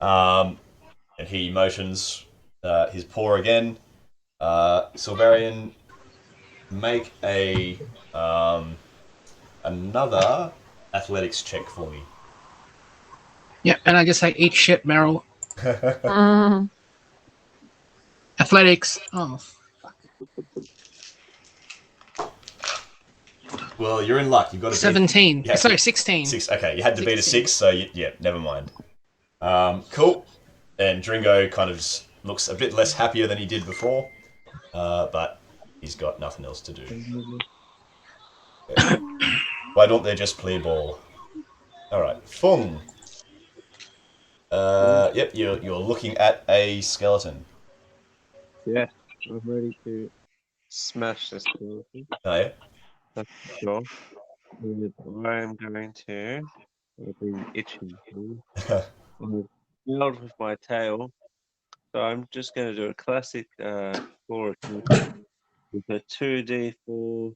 And he motions his paw again. Sylvareon, make a another athletics check for me. Yeah, and I just say, eat shit, Meryl. Athletics. Oh, Well, you're in luck. You've got a 17. Yeah. Sorry, 16. 6. Okay, you had to beat a 16. 6, so yeah, never mind. Cool. And Dringo kind of just looks a bit less happier than he did before, but he's got nothing else to do. Okay. Why don't they just play ball? All right, Fung. Yep, you're looking at a skeleton. Yeah, I'm ready to smash this skeleton. Oh yeah. That's sure. And I'm going to. I've been itching. I'm nailed with my tail, so I'm just going to do a classic floor attack with a 2d4. Is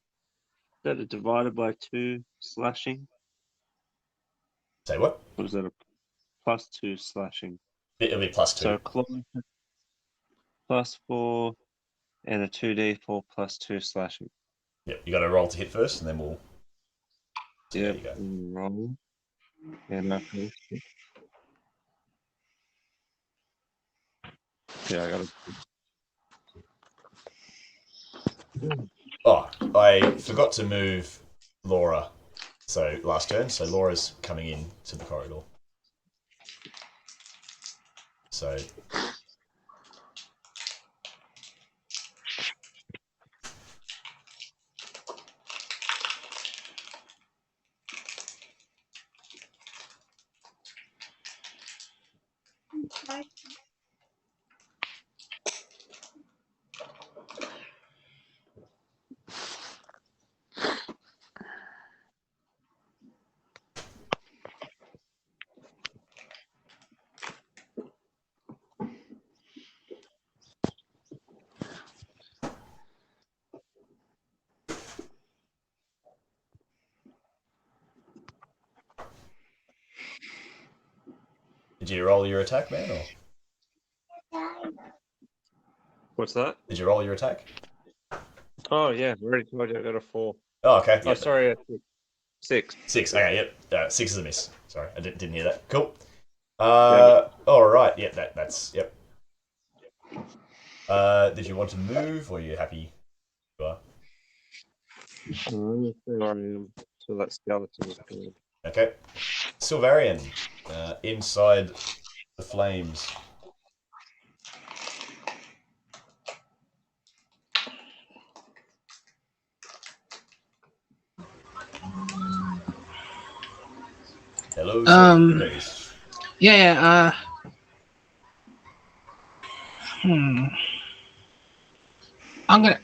that a divided by 2 slashing? Say what? Or is that a +2 slashing? It'll be +2. So claw +4 and a 2d4 +2 slashing. Yep, you got to roll to hit first, and then we'll. So Yeah, there you go. roll. And I think. Yeah, I got it. Oh, I forgot to move Laura. So last turn, so Laura's coming in to the corridor. So did you roll your attack, man? Or What's that? did you roll your attack? Oh, yeah, already told you I got a 4. Oh, okay. Oh, Yep. sorry, a 6. 6. Okay, yep. 6 is a miss. Sorry, I didn't hear that. Cool. Yeah, All right. Yeah, that's yep. Did you want to move, or are you happy? You are. So that skeleton is good. Okay. Sylvareon, inside the flames. Hello. Sylvareon. Yeah. I'm gonna.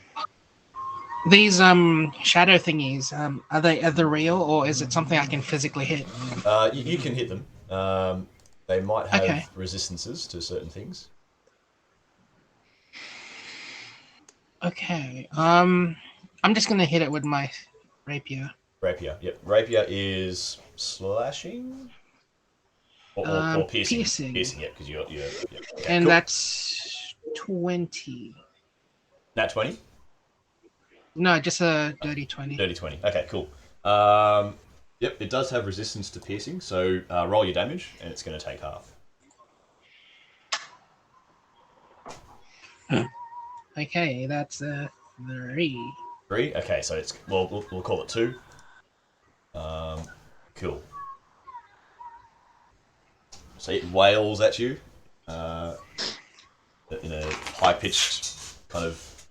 These shadow thingies. Are they real, or is it something I can physically hit? You can hit them. They might have Okay. resistances to certain things. Okay. I'm just gonna hit it with my rapier. Rapier. Yep. Rapier is slashing or piercing. Piercing. Piercing. Yeah, because you're yeah, okay, And cool. that's 20. Nat 20. No, just a dirty 20. Dirty 20. Okay, cool. Yep, it does have resistance to piercing, so roll your damage, and it's going to take half. Okay, that's a 3. 3? Okay, so it's we'll call it 2. Cool. So it wails at you in a high-pitched kind of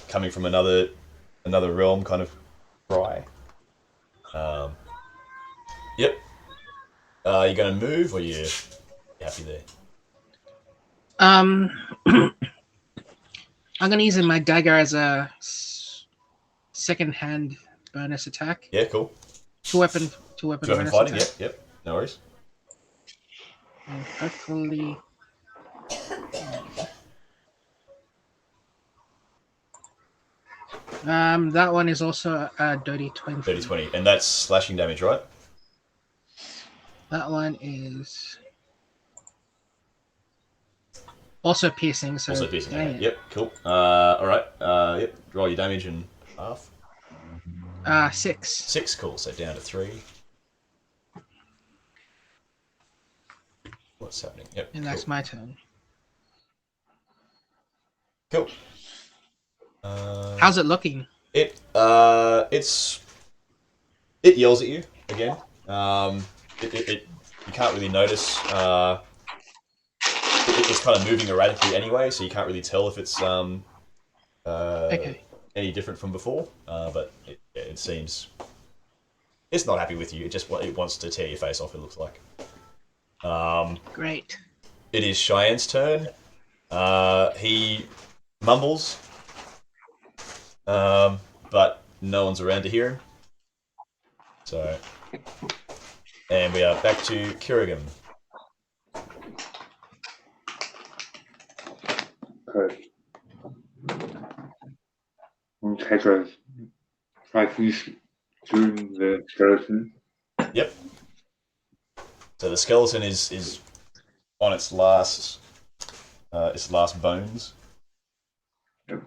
coming from another realm kind of cry. Yep. You going to move, or you happy there? I'm gonna use my dagger as a second-hand bonus attack. Yeah, cool. Two weapon bonus fighting. attack. Yep. No worries. And hopefully. That one is also a dirty 20. Dirty 20, and that's slashing damage, right? That one is also piercing. So Also piercing. yeah. Okay. Yep. Cool. All right. Yep. Roll your damage and half. 6. 6. Cool. So down to 3. What's happening? Yep. And that's my turn. Cool. How's it looking? It yells at you again. You can't really notice. It's kind of moving erratically anyway, so you can't really tell if it's Okay. any different from before. But it seems it's not happy with you. It wants to tear your face off. It looks like. Great. It is Cheyenne's turn. He mumbles, but no one's around to hear him. So, and we are back to Kerrigan. Okay. We'll take a try to finish doing the skeleton. Yep. So the skeleton is on its last bones. Yep.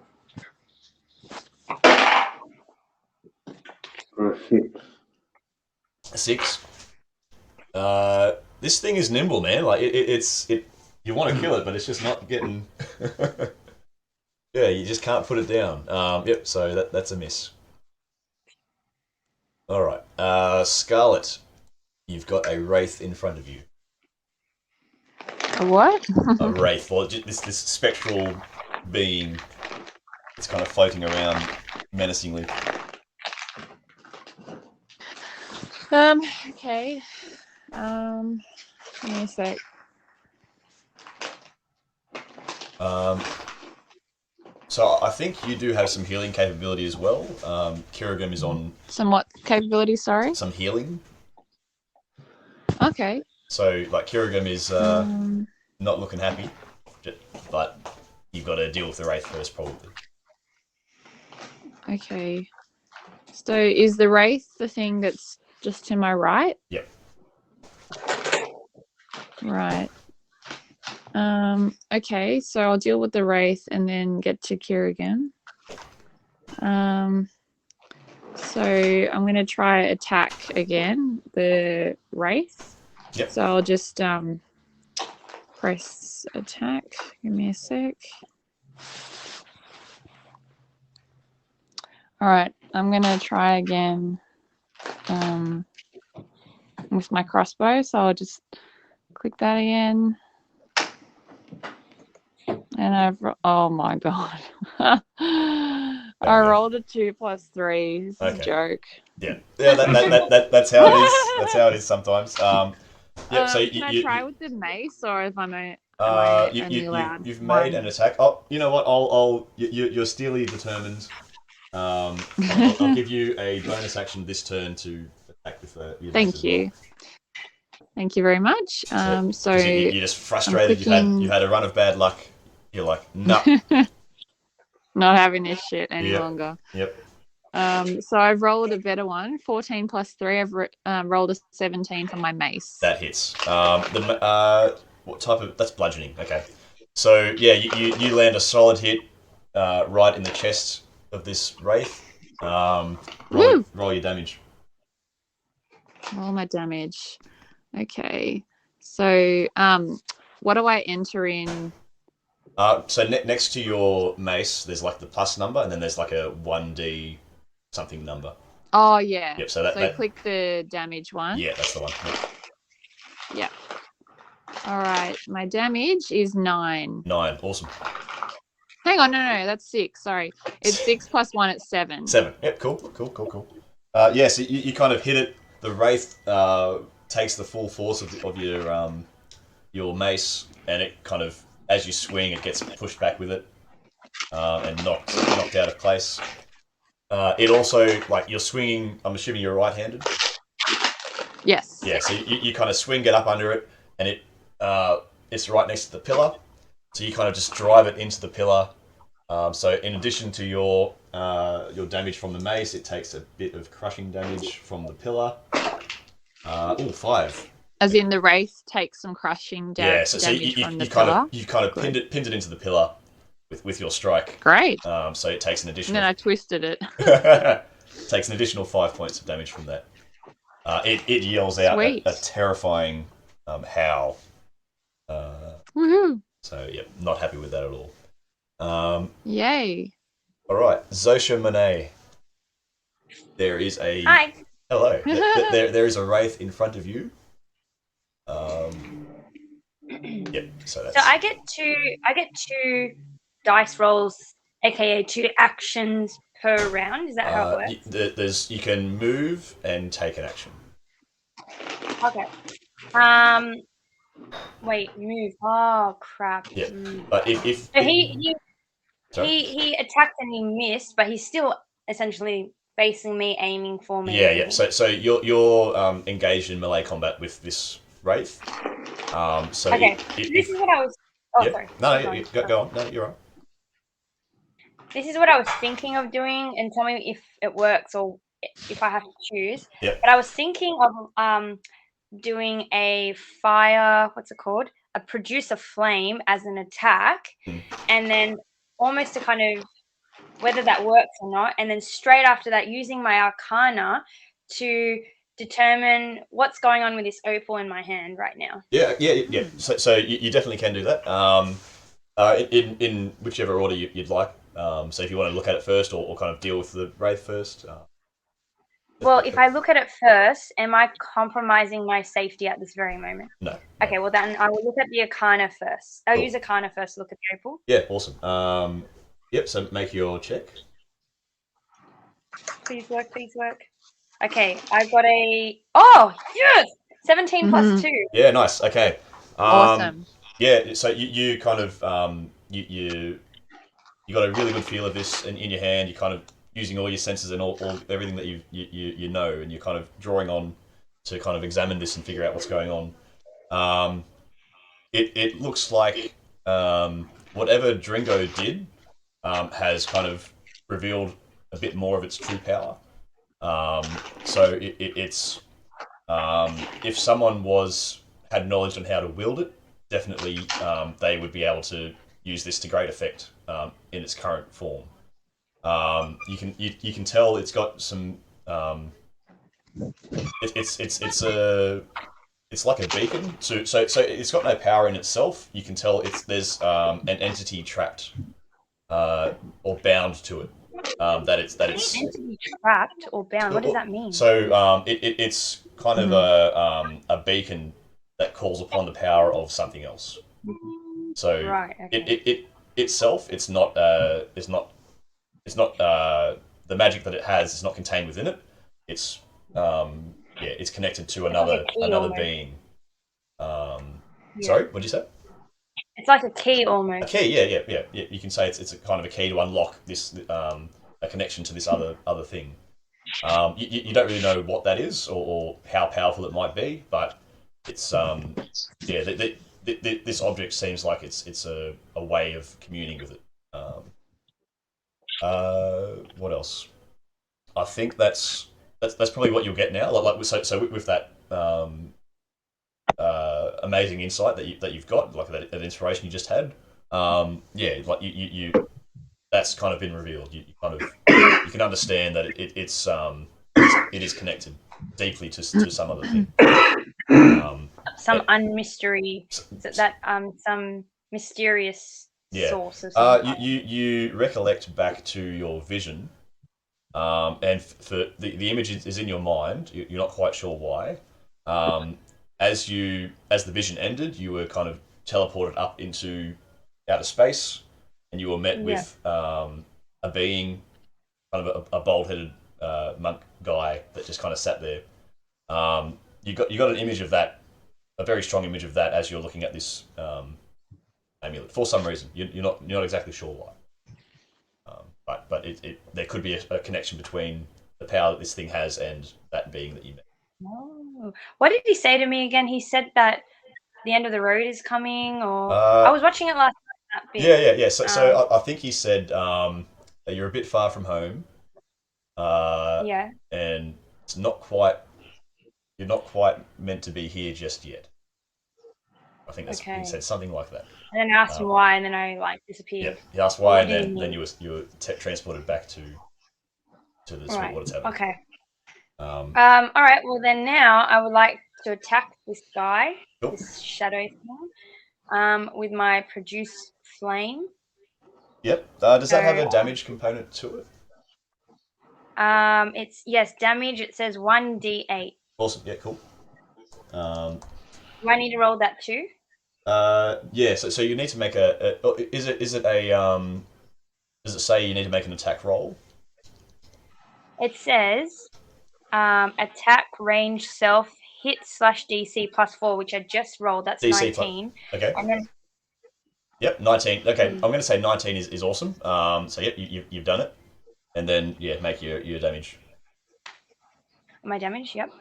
For a 6. 6. This thing is nimble, man. Like it's you want to kill it, but it's just not getting. Yeah, you just can't put it down. Yep. So that's a miss. All right, Scarlett, you've got a wraith in front of you. A what? A wraith, well, this spectral being. It's kind of floating around menacingly. Okay. Give me a sec. So I think you do have some healing capability as well. Kerrigan is on Some what capability, sorry? some healing. Okay. So, like, Kerrigan is not looking happy, but you've got to deal with the wraith first, probably. Okay. So is the wraith the thing that's just to my right? Yep. Right. Okay, so I'll deal with the wraith and then get to Kerrigan. So I'm gonna try attack again the wraith. Yep. So I'll just press attack. Give me a sec. All right, I'm gonna try again with my crossbow. So I'll just click that again. And oh my god. I rolled a 2 plus 3. This is a joke. Yeah, that's how it is. That's how it is sometimes. Yep. So can I try with the mace, or if I'm only allowed you've one? made an attack. Oh, you know what? You're steely determined. I'll give you a bonus action this turn to attack with your Thank mace you. Thank you very much. So you're just frustrated. You had a run of bad luck. You're like, no. Not having this shit any longer. Yep. So I've rolled a better one. 14 plus 3. I've rolled a 17 for my mace. That hits. What type of? That's bludgeoning. Okay. So yeah, you land a solid hit right in the chest of this wraith. Roll your damage. Roll my damage. Okay. So, what do I enter in? So next to your mace, there's like the plus number, and then there's like a 1d something number. Oh yeah. Yep. So that click the damage one. Yeah, that's the one. Yeah. All right. My damage is 9. 9. Awesome. Hang on, no, that's 6. Sorry, it's 6 plus 1. It's 7. 7. Yep. Cool. Yeah. So you kind of hit it. The wraith takes the full force of your mace, and it kind of, as you swing, it gets pushed back with it, and knocked out of place. It also, like, you're swinging. I'm assuming you're right-handed. Yes. Yeah. So you kind of swing, get up under it, and it's right next to the pillar. So you kind of just drive it into the pillar. So in addition to your damage from the mace, it takes a bit of crushing damage from the pillar. 5. As in the wraith takes some crushing damage So from the you pillar. you kind of pinned it into the pillar with your strike. Great. So it takes an additional. And then I twisted it. Takes an additional 5 points of damage from that. It yells out a terrifying howl. Woohoo! So yeah, not happy with that at all. Yay! All right, Xosha Monet. There is a Hi. Hello. there is a wraith in front of you. Yep. So I get two dice rolls, aka 2 actions per round. Is that how it works? You can move and take an action. Okay. Wait, move. Oh crap. Yeah. But if so he attacked and he missed, but he's still essentially facing me, aiming for me. Yeah. So you're engaged in melee combat with this wraith. So okay. This is what I was. Oh, yep. sorry. No, go on. No, you're right. This is what I was thinking of doing, and tell me if it works or if I have to choose. Yep. But I was thinking of doing a fire. What's it called? A produce a flame as an attack, and then almost to kind of whether that works or not, and then straight after that, using my arcana to determine what's going on with this opal in my hand right now. Yeah. So you definitely can do that. In whichever order you'd like. So if you want to look at it first, or kind of deal with the wraith first. Well, if I look at it first, am I compromising my safety at this very moment? No. Okay, well then I will look at the arcana first. I'll use arcana first to look at the opal. Yeah, awesome. Yep, so make your check. Please work. Okay, I got yes! 17 plus 2. Yeah, nice. Okay. Awesome. Yeah, so you kind of you got a really good feel of this in your hand. You're kind of using all your senses and all everything that you know, and you're kind of drawing on to kind of examine this and figure out what's going on. It looks like whatever Dringo did has kind of revealed a bit more of its true power. So it's if someone had knowledge on how to wield it, definitely they would be able to use this to great effect in its current form. You can tell it's got some. It's like a beacon. So it's got no power in itself. You can tell there's an entity trapped or bound to it. That it's entity trapped or bound. What does that mean? So it's kind of a beacon that calls upon the power of something else. So right, okay. it itself, it's not the magic that it has is not contained within it. It's it's connected to another being. Sorry, what'd you say? It's like a key almost. A key, yeah. You can say it's a kind of a key to unlock this a connection to this other thing. You don't really know what that is or how powerful it might be, but it's this object seems like it's a way of communing with it. What else? I think that's probably what you'll get now. So with that amazing insight that you've got, like that inspiration you just had. Like you that's kind of been revealed. You can understand that it is connected deeply to some other thing. Some unmystery some mysterious source or something. You recollect back to your vision, and for the image is in your mind. You're not quite sure why. As the vision ended, you were kind of teleported up into outer space, and you were met with a being, kind of a bald-headed monk guy that just kind of sat there. You got an image of that, a very strong image of that, as you're looking at this amulet for some reason. You're not exactly sure why. But there could be a connection between the power that this thing has and that being that you met. Oh. What did he say to me again? He said that the end of the road is coming, or I was watching it last night. That bit. Yeah. So I think he said that you're a bit far from home. And it's not quite. You're not quite meant to be here just yet. I think that's he said something like that. And then I asked him why, and then I disappeared. Yeah, he asked why, and then you were transported back to the Sweetwater Tavern. Okay. All right. Well, then now I would like to attack this guy, this shadow thing, with my produce flame. Yep. Does that have a damage component to it? It's damage. It says 1d8. Awesome. Yeah. Cool. Do I need to roll that too? Yeah. So you need to make is it does it say you need to make an attack roll? It says attack range self hit /DC +4, which I just rolled. That's DC 19. Okay. And then, yep, 19. Okay, I'm going to say 19 is awesome. So yep, you've done it, and then make your damage. My damage. Yep.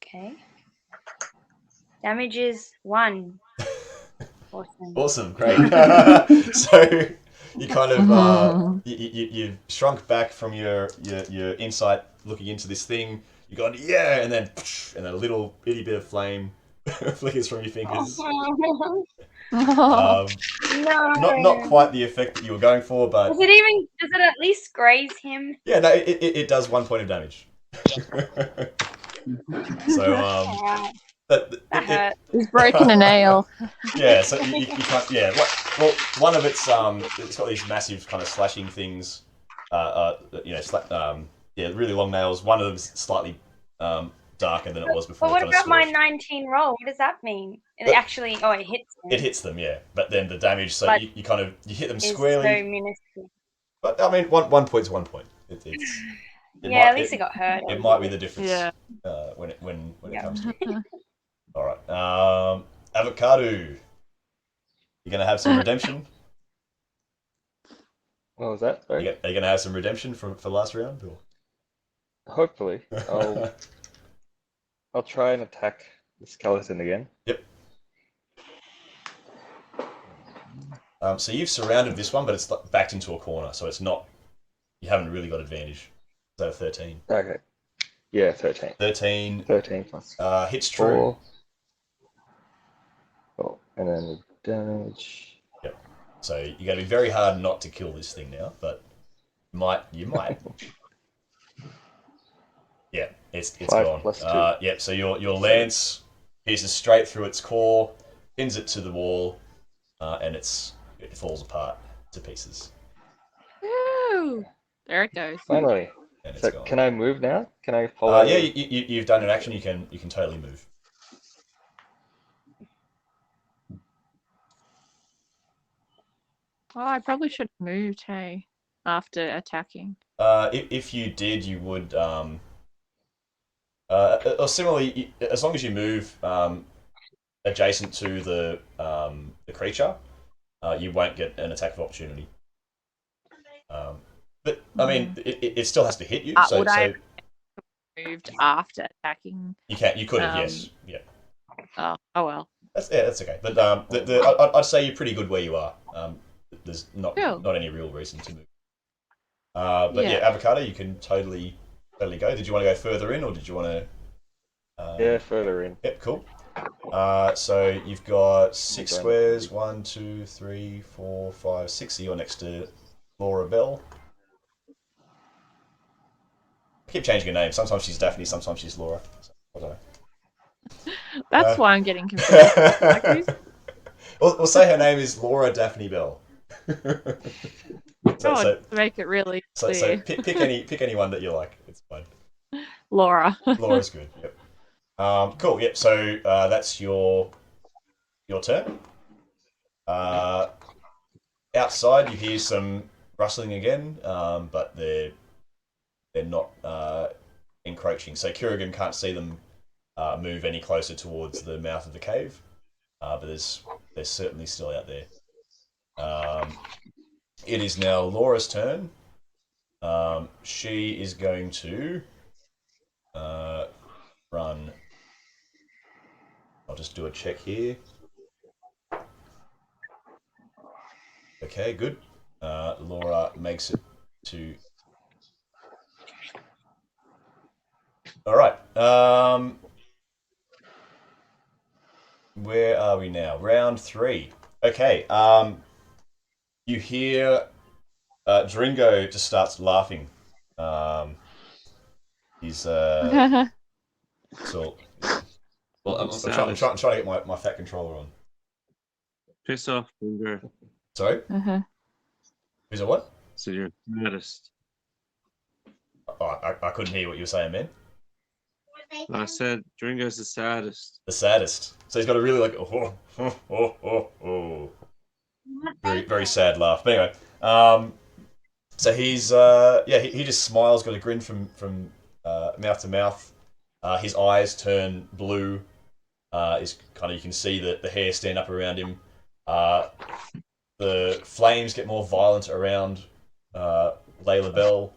Okay. Damage is 1. Awesome. Awesome, great. So you kind of you shrunk back from your insight looking into this thing. You got and then a little itty bit of flame flickers from your fingers. No. Not quite the effect that you were going for, but does it at least graze him? Yeah, no, it does 1 point of damage. So that hurt. He's broken a nail. Yeah, so you can't. Yeah, well, one of it's got these massive kind of slashing things. Really long nails. One of them's slightly darker than it was before. But what about my 19 roll? What does that mean? It actually, it hits them. It hits them, yeah. But then the damage, so you hit them squarely. So minuscule. But I mean, 1 point's 1 point. At least it got hurt. It might be the difference. Yeah. When it comes to it. All right. Avocado. You're gonna have some redemption. What was that? Sorry? Are you gonna have some redemption for last round? Or? Hopefully. I'll try and attack the skeleton again. Yep. So you've surrounded this one, but it's backed into a corner, so it's not. You haven't really got advantage. So 13. Okay. Yeah, 13. 13. 13 plus. Hits true. 4. And then the damage. Yep. So you got to be very hard not to kill this thing now, but you might. Yeah, it's 5 gone. plus 2. Yep. So your lance pierces straight through its core, pins it to the wall, and it falls apart to pieces. Woo! There it goes. Finally. And it's So gone. can I move now? Can I follow? Yeah, you've done an action. You can totally move. Oh, I probably should have moved, hey, after attacking. If you did, you would. Or similarly, as long as you move adjacent to the creature, you won't get an attack of opportunity. But I mean, it still has to hit you. Would I have moved after attacking? You can. You could have. Yes. Yeah. Oh well. That's okay. But I'd say you're pretty good where you are. There's not any real reason to move. But yeah, Avocado, you can totally go. Did you want to go further in, or did you want to? Yeah, further in. Yep, cool. So you've got 6 Okay. squares. 1, 2, 3, 4, 5, 6. So you're next to Laura Bell. I keep changing her name. Sometimes she's Daphne, sometimes she's Laura. I don't know. That's why I'm getting confused. Like, who's... we'll say her name is Laura Daphne Bell. To make it really so clear. pick any one that you like. It's fine. Laura. Laura's good. Yep. Cool. Yep. So that's your turn. Outside, you hear some rustling again, but they're not encroaching. So Kurgan can't see them move any closer towards the mouth of the cave, but they're certainly still out there. It is now Laura's turn. She is going to run. I'll just do a check here. Okay, good. Laura makes it to... All right. Where are we now? Round 3. Okay. You hear Dringo just starts laughing. He's so. Well, I'm trying to get my fat controller on. Piss off, Dingo. Sorry. Who's a what? So you're saddest. Oh, I couldn't hear what you were saying, man. I said Dringo's the saddest. The saddest. So he's got a really like very very sad laugh. But anyway, so he's he just smiles, got a grin from mouth to mouth. His eyes turn blue. Is kind of, you can see the hair stand up around him. The flames get more violent around Layla Bell.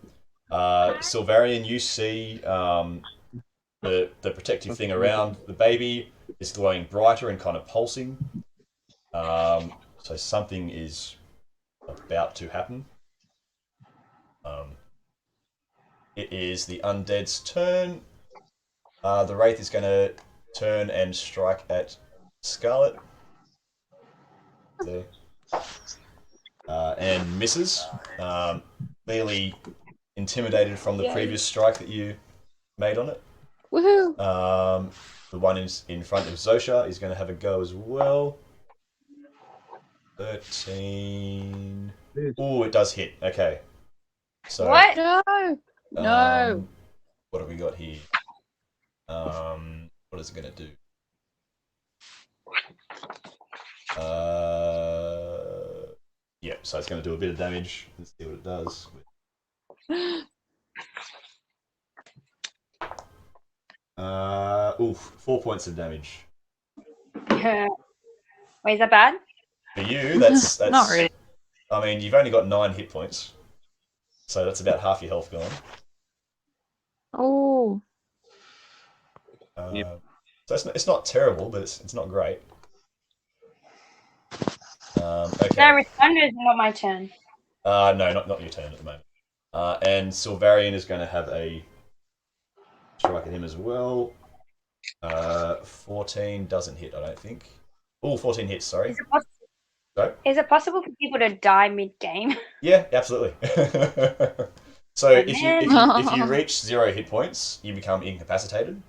Sylvareon, you see the protective thing around the baby is glowing brighter and kind of pulsing. So something is about to happen. It is the undead's turn. The wraith is going to turn and strike at Scarlett. There. And misses. Clearly intimidated from the previous strike that you made on it. Woohoo! The one in front of Xosha is going to have a go as well. 13. Oh, it does hit. Okay. So What? No. What have we got here? What is it going to do? Yeah, so it's going to do a bit of damage. Let's see what it does. 4 points of damage. Wait, is that bad? For you, that's Not really. I mean, you've only got 9 hit points, so that's about half your health gone. Oh. So it's not terrible, but it's not great. Okay. No, respond is not my turn. No, not your turn at the moment. And Sylvareon is going to have a strike at him as well. 14 doesn't hit, I don't think. Oh, 14 hits, sorry. Is it possible for people to die mid-game? Yeah, absolutely. So if you reach 0 hit points, you become incapacitated.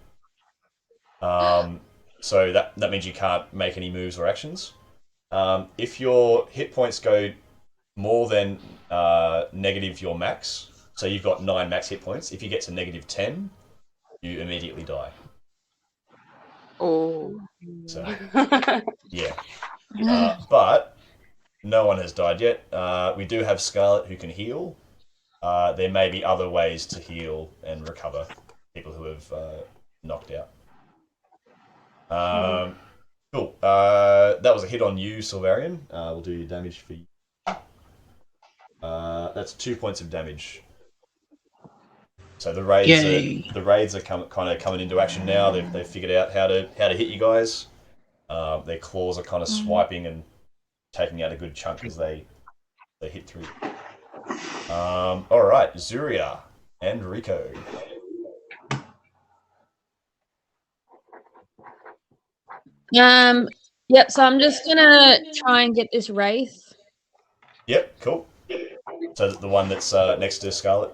So that means you can't make any moves or actions. If your hit points go more than negative your max, so you've got 9 max hit points, if you get to negative 10, you immediately die. Oh. So, yeah. But no one has died yet. We do have Scarlett who can heal. There may be other ways to heal and recover people who have knocked out. Cool. That was a hit on you, Sylvareon. We'll do your damage for you. That's 2 points of damage. So the raids are kind of coming into action now. They've figured out how to hit you guys. Their claws are kind of swiping and taking out a good chunk as they hit through. All right, Zuriaa and Rico. Yep. So I'm just gonna try and get this wraith. Yep, cool. So the one that's next to Scarlett.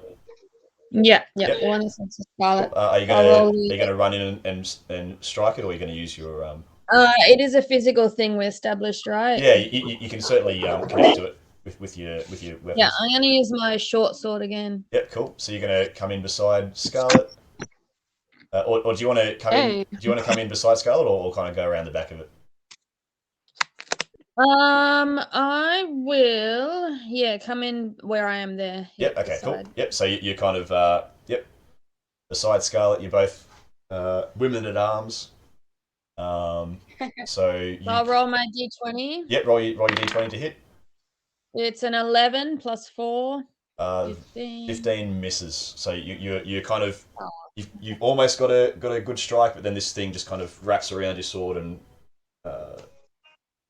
Yeah. Yep. The one that's next to Scarlet. Are you gonna run in and strike it, or are you gonna use your It is a physical thing we established, right? Yeah, you can certainly connect to it with your weapons. Yeah, I'm gonna use my short sword again. Yep, cool. So you're gonna come in beside Scarlett, or do you want to come in? Hey. Do you want to come in beside Scarlett, or kind of go around the back of it? I will. Yeah, come in where I am there. Yep. Okay. Cool. Yep. So you're kind of yep beside Scarlett. You're both women at arms. So I'll roll my d20. Yep. Roll your d20 to hit. It's an 11 plus 4. 15 misses. So you're kind of you've almost got a good strike, but then this thing just kind of wraps around your sword and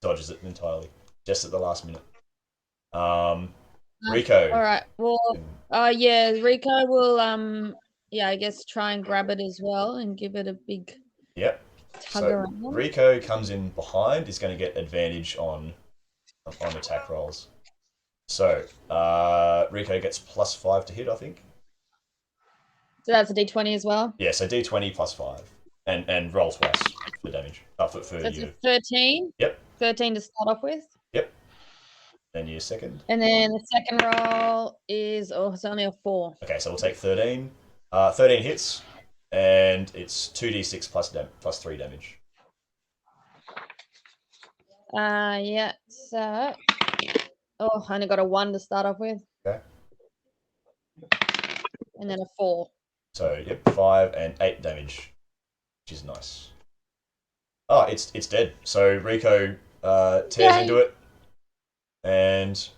dodges it entirely just at the last minute. Rico. All right. Well, yeah, Rico will I guess try and grab it as well and give it a big tug around. Rico comes in behind. Is going to get advantage on attack rolls. So Rico gets +5 to hit, I think. So that's a d20 as well. Yeah, so d20 +5, and roll twice for damage. For that's you. A 13. Yep. 13 to start off with. Yep. And your second. And then the second roll is it's only a 4. Okay, so we'll take 13. 13 hits, and it's 2d6 plus 3 damage. Yeah. So I only got a 1 to start off with. Okay. And then a 4. So yep, 5 and 8 damage, which is nice. Oh, it's dead. So Rico tears into it, and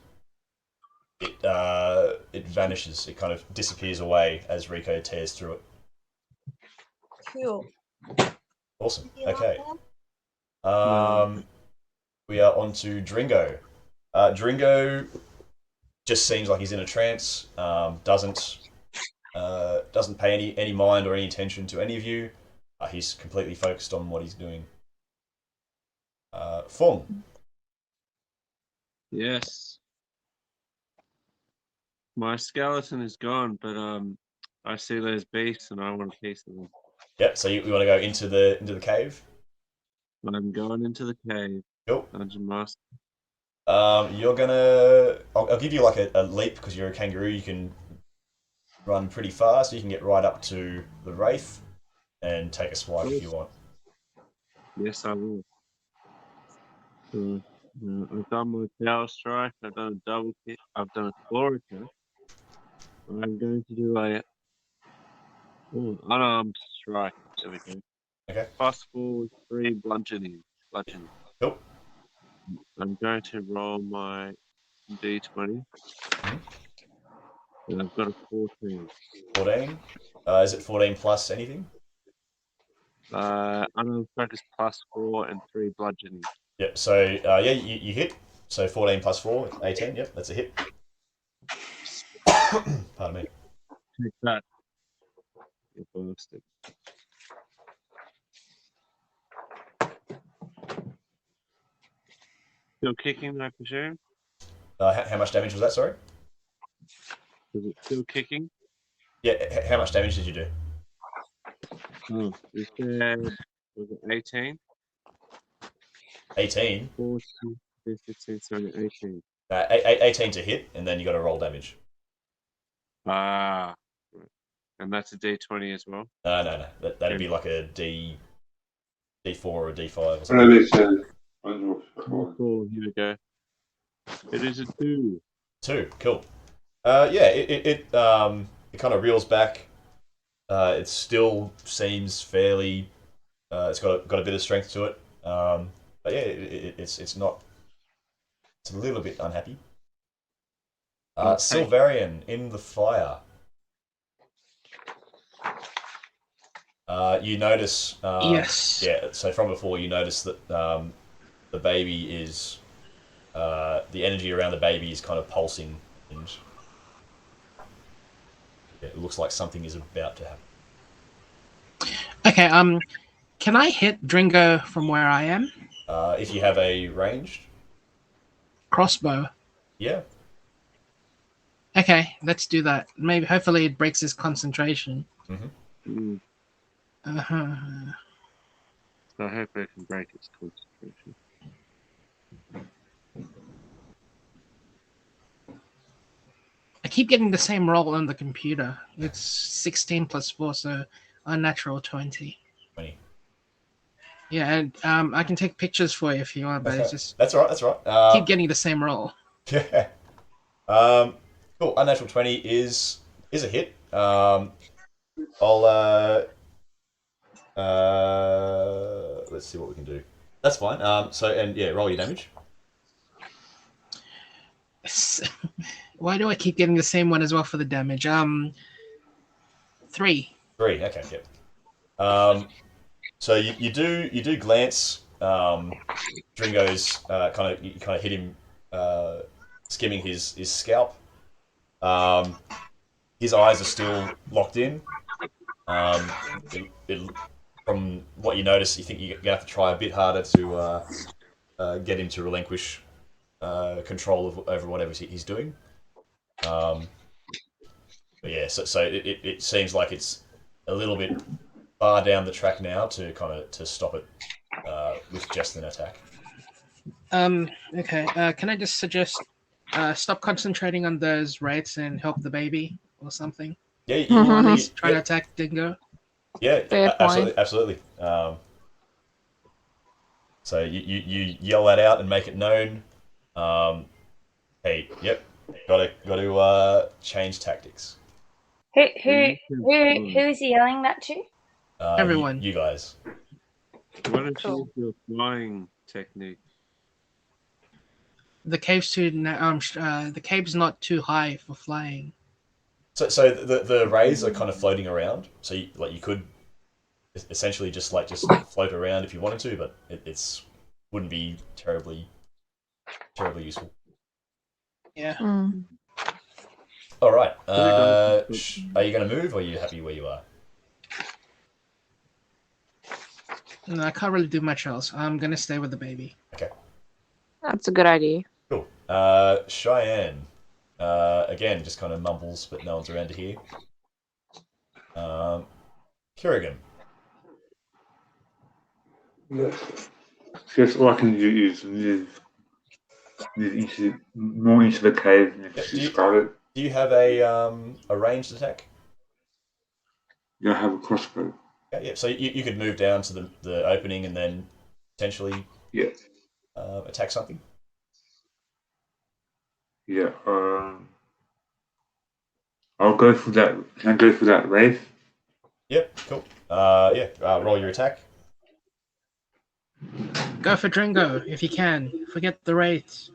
it vanishes. It kind of disappears away as Rico tears through it. Cool. Awesome. Okay. We are on to Dringo. Dringo just seems like he's in a trance. Doesn't pay any mind or any attention to any of you. He's completely focused on what he's doing. Fung. Yes. My skeleton is gone, but I see those beasts and I want a piece of them. Yep. So you want to go into the cave? I'm going into the cave. Cool. Dungeon Master. You're gonna. I'll give you like a leap because you're a kangaroo. You can run pretty fast. You can get right up to the wraith and take a swipe if you want. Yes, I will. I've done my power strike. I've done a double kick. I've done a claw attack. I'm going to do a unarmed strike. There we go. Okay. +4, 3 bludgeoning. Cool. I'm going to roll my d20. And I've got a 14. 14. Is it 14 plus anything? Unarmed strike is +4 and 3 bludgeoning. Yep. So you hit. So 14 plus 4, 18. Yep, that's a hit. Pardon me. Take that. You bastard. Still kicking, I presume? How much damage was that? Sorry. Is it still kicking? Yeah. How much damage did you do? You said, was it 18? 18. 14, 15, 17, 18. 18 to hit, and then you got to roll damage. Ah. And that's a d20 as well? No. That'd be like a D4 or a D5 or something. Cool, here we go. It is a 2. 2, cool. It kind of reels back. It still seems fairly. It's got a bit of strength to it. But yeah, it's not. It's a little bit unhappy. Okay. Sylvareon in the fire. You notice. Yes. Yeah. So from before, you notice that the baby is. The energy around the baby is kind of pulsing, and it looks like something is about to happen. Okay. Can I hit Dringo from where I am? If you have a ranged. Crossbow. Yeah. Okay, let's do that. Maybe, hopefully, it breaks his concentration. Mm-hmm. Uh-huh. I hope I can break its concentration. I keep getting the same roll on the computer. It's 16 plus 4, so unnatural 20. 20. Yeah, and I can take pictures for you if you want, but it's just... That's all right, that's all right. keep getting the same roll. Yeah. Cool. Unnatural 20 is a hit. I'll let's see what we can do. That's fine. Roll your damage. Why do I keep getting the same one as well for the damage? 3. 3. Okay. Yep. So you do glance. Dringo's kind of hit him, skimming his scalp. His eyes are still locked in. From what you notice, you think you're gonna have to try a bit harder to get him to relinquish control over whatever he's doing. But yeah, so it seems like it's a little bit far down the track now to stop it with just an attack. Okay. Can I just suggest stop concentrating on those wraiths and help the baby or something? Yeah, He's trying to attack Dingo. Yeah, Fair point. absolutely. So you yell that out and make it known. Hey, yep, got to change tactics. Who's he yelling that to? Everyone. You guys. Why don't you use your flying technique? The cave's the cave's not too high for flying. So the rays are kind of floating around. So you could essentially just float around if you wanted to, but it's wouldn't be terribly useful. Yeah. All right. Are you going to move, or are you happy where you are? No, I can't really do much else. I'm gonna stay with the baby. Okay. That's a good idea. Cool. Cheyenne. Again, just kind of mumbles, but no one's around to hear. Kerrigan. Just all I can do is move more into the cave next to Scarlett. Do you have a ranged attack? Yeah, I have a crossbow. Okay, yeah. So you could move down to the opening and then potentially attack something. Yeah. I'll go for that. Can I go for that wraith? Yep. Cool. Roll your attack. Go for Dringo if you can. Forget the wraiths.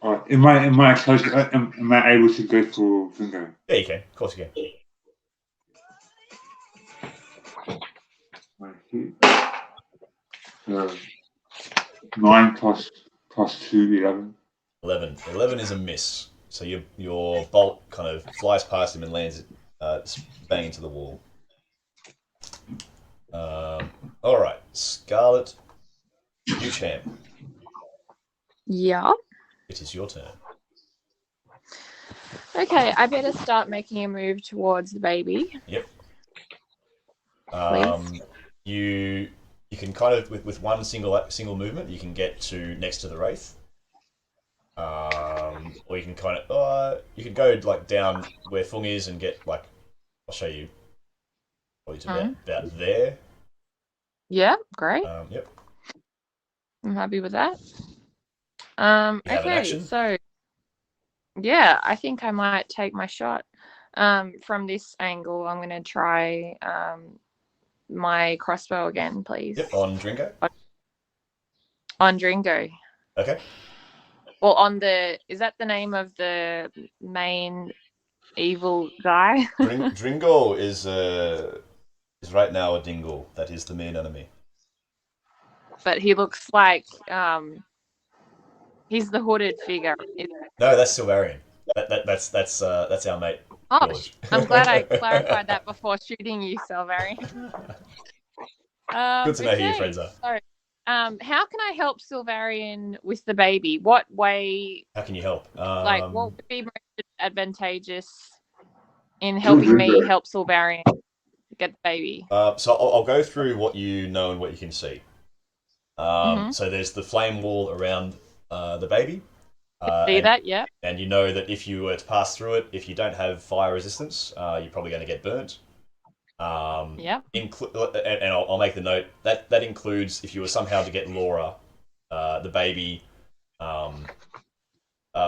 Am I close? Am I able to go for Dingo? Yeah, you can. Of course you can. So 9 plus 2, 11. 11 is a miss. So your bolt kind of flies past him and lands bang into the wall. All right, Scarlett, you champ. Yeah. It is your turn. Okay, I better start making a move towards the baby. Yep. Please. You can kind of with one single movement you can get to next to the wraith. Or you can kind of you can go like down where Fung is and get like I'll show you probably to about there. Yeah, great. Yep. I'm happy with that. You have an Okay, action? so yeah, I think I might take my shot. From this angle, I'm gonna try my crossbow again, please. Yep, on Dringo. On Dringo. Okay. Well, is that the name of the main evil guy? Dringo is right now a Dingo. That is the main enemy. But he looks like he's the hooded figure. No, that's Sylvareon. That's our mate. Oh, George. I'm glad I clarified that before shooting you, Sylvareon. Good to know who your okay, friends are. So, how can I help Sylvareon with the baby? What way? How can you help? What would be most advantageous in helping me help Sylvareon get the baby? So I'll go through what you know and what you can see. So there's the flame wall around the baby. See that? Yeah. And you know that if you were to pass through it, if you don't have fire resistance, you're probably going to get burnt. Yeah. And I'll make the note that includes if you were somehow to get Laura, the baby,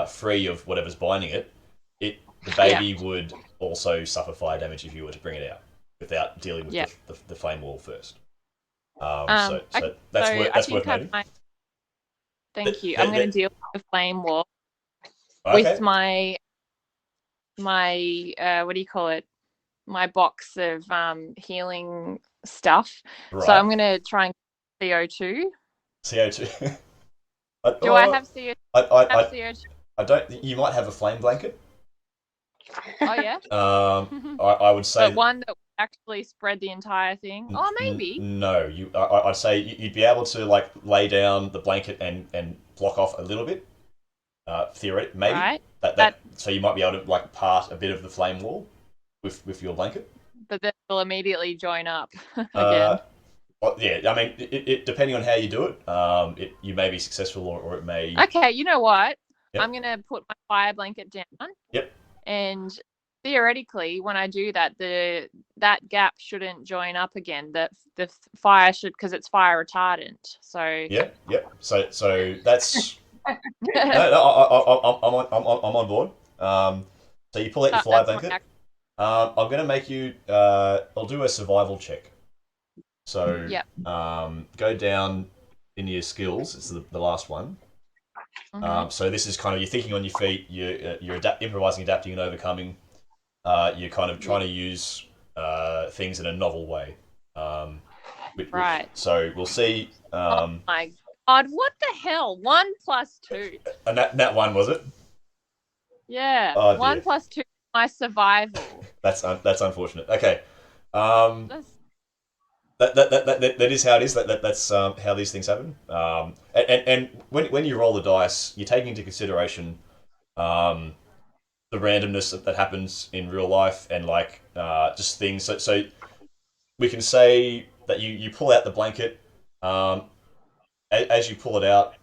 free of whatever's binding it. The baby would also suffer fire damage if you were to bring it out without dealing with the flame wall first. So that's worth noting. Thank you. I'm going to deal with the flame wall with my what do you call it? My box of healing stuff. Right. So I'm going to try and CO2. CO2. Do I have CO2? CO2? I don't. You might have a flame blanket. Oh yeah. I would say but one that would actually spread the entire thing. Oh, maybe. No, I'd say you'd be able to like lay down the blanket and block off a little bit. Theoretically, maybe. Right. So you might be able to like part a bit of the flame wall with your blanket. But then it'll immediately join up again. Well, yeah, I mean, it depending on how you do it, you may be successful or it may. Okay, you know what? Yep. I'm gonna put my fire blanket down. Yep. And theoretically, when I do that, that gap shouldn't join up again. The fire should, because it's fire retardant. So. Yep. So that's. No, I'm on board. So you pull out your fire blanket. I'm going to make you. I'll do a survival check. So go down in your skills. It's the last one. So this is kind of you're thinking on your feet. You're improvising, adapting, and overcoming. You're kind of trying to use things in a novel way. Right. So we'll see. Oh my God! What the hell? 1 + 2. And that one was it? Yeah. Oh, 1 + 2. My survival. That's unfortunate. Okay. That is how it is. That's how these things happen. And when you roll the dice, you're taking into consideration the randomness that happens in real life and like just things. So we can say that you pull out the blanket. As you pull it out,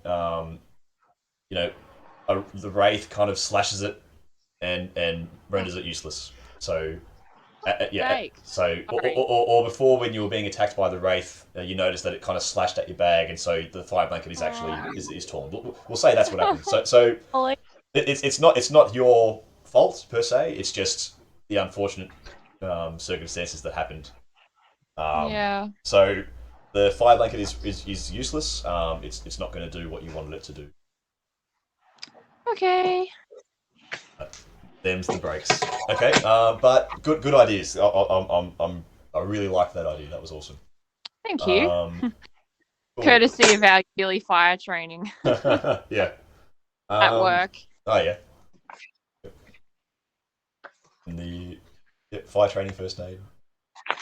the wraith kind of slashes it and renders it useless. So. So, or before when you were being attacked by the wraith, you noticed that it kind of slashed at your bag, and so the fire blanket is actually is torn. We'll say that's what happened. So it's not your fault per se. It's just the unfortunate circumstances that happened. So the fire blanket is useless. It's not going to do what you wanted it to do. Okay. Them's the breaks. Okay, but good ideas. I really like that idea. That was awesome. Thank you. Cool. Courtesy of our yearly fire training. Yeah. At work. Oh yeah. And the fire training first aid.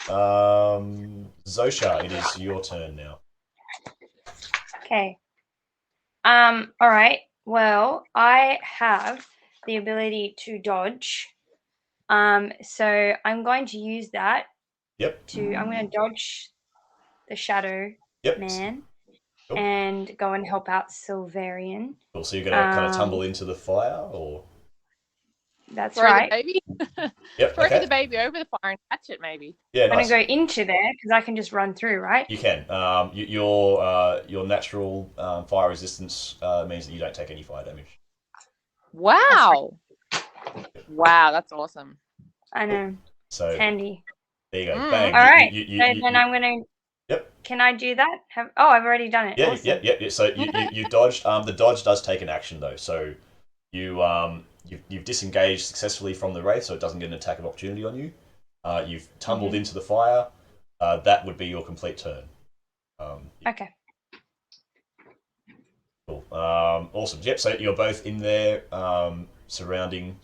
Xosha, it is your turn now. Okay. All right. Well, I have the ability to dodge. So I'm going to use that. Yep. I'm going to dodge the shadow man and go and help out Sylvareon. Cool. So you're going to kind of tumble into the fire, or? That's Throw right. The baby. Throw the baby over the fire and catch it, maybe. Yeah. I'm going to go into there because I can just run through, right? You can. Your natural fire resistance means that you don't take any fire damage. Wow. Wow, that's awesome. I know. So it's handy. There you go. Bang. All right. Then I'm going to... Yep. Can I do that? I've already done it. Yeah, awesome. yeah. So you dodged. The dodge does take an action though. So you've disengaged successfully from the wraith, so it doesn't get an attack of opportunity on you. You've tumbled into the fire. That would be your complete turn. Okay. Cool. Awesome. Yep. So you're both in there, surrounding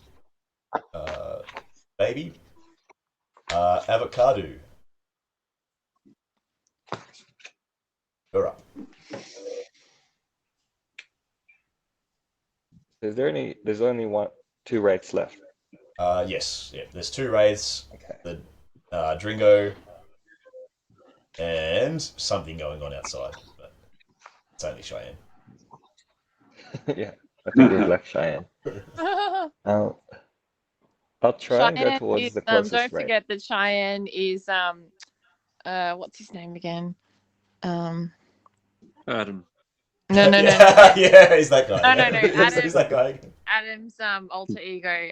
baby avocado. Is there any? There's only two wraiths left. Yes. Yeah. There's 2 wraiths. Okay. The Dringo and something going on outside, but it's only Cheyenne. Yeah, I think we've left Cheyenne. I'll try and go Cheyenne towards is, the closest don't wraith. forget that Cheyenne is what's his name again? Adam. No. Yeah, he's that guy. No. He's that guy. Adam's alter ego,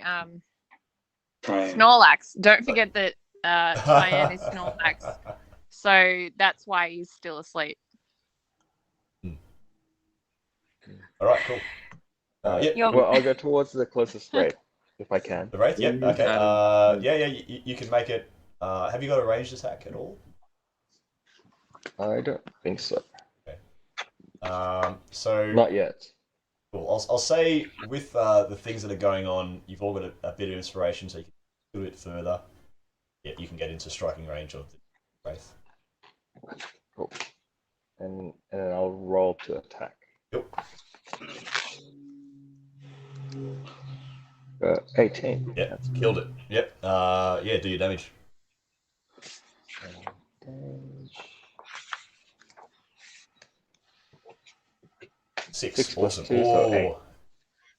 Trying. Snorlax. Don't forget that Cheyenne is Snorlax. So that's why he's still asleep. All right, cool. Yeah. Well, I'll go towards the closest wraith if I can. The wraith. Yep. Okay. Adam. Yeah. You can make it. Have you got a ranged attack at all? I don't think so. So Not yet. cool. I'll say with the things that are going on, you've all got a bit of inspiration, so you can do it further. Yeah, you can get into striking range of the wraith. Cool. And then I'll roll to attack. Yep. 18. Yeah, killed it. Yep. Yeah, do your damage. Damage. 6. 6 plus Awesome. 2, so 8.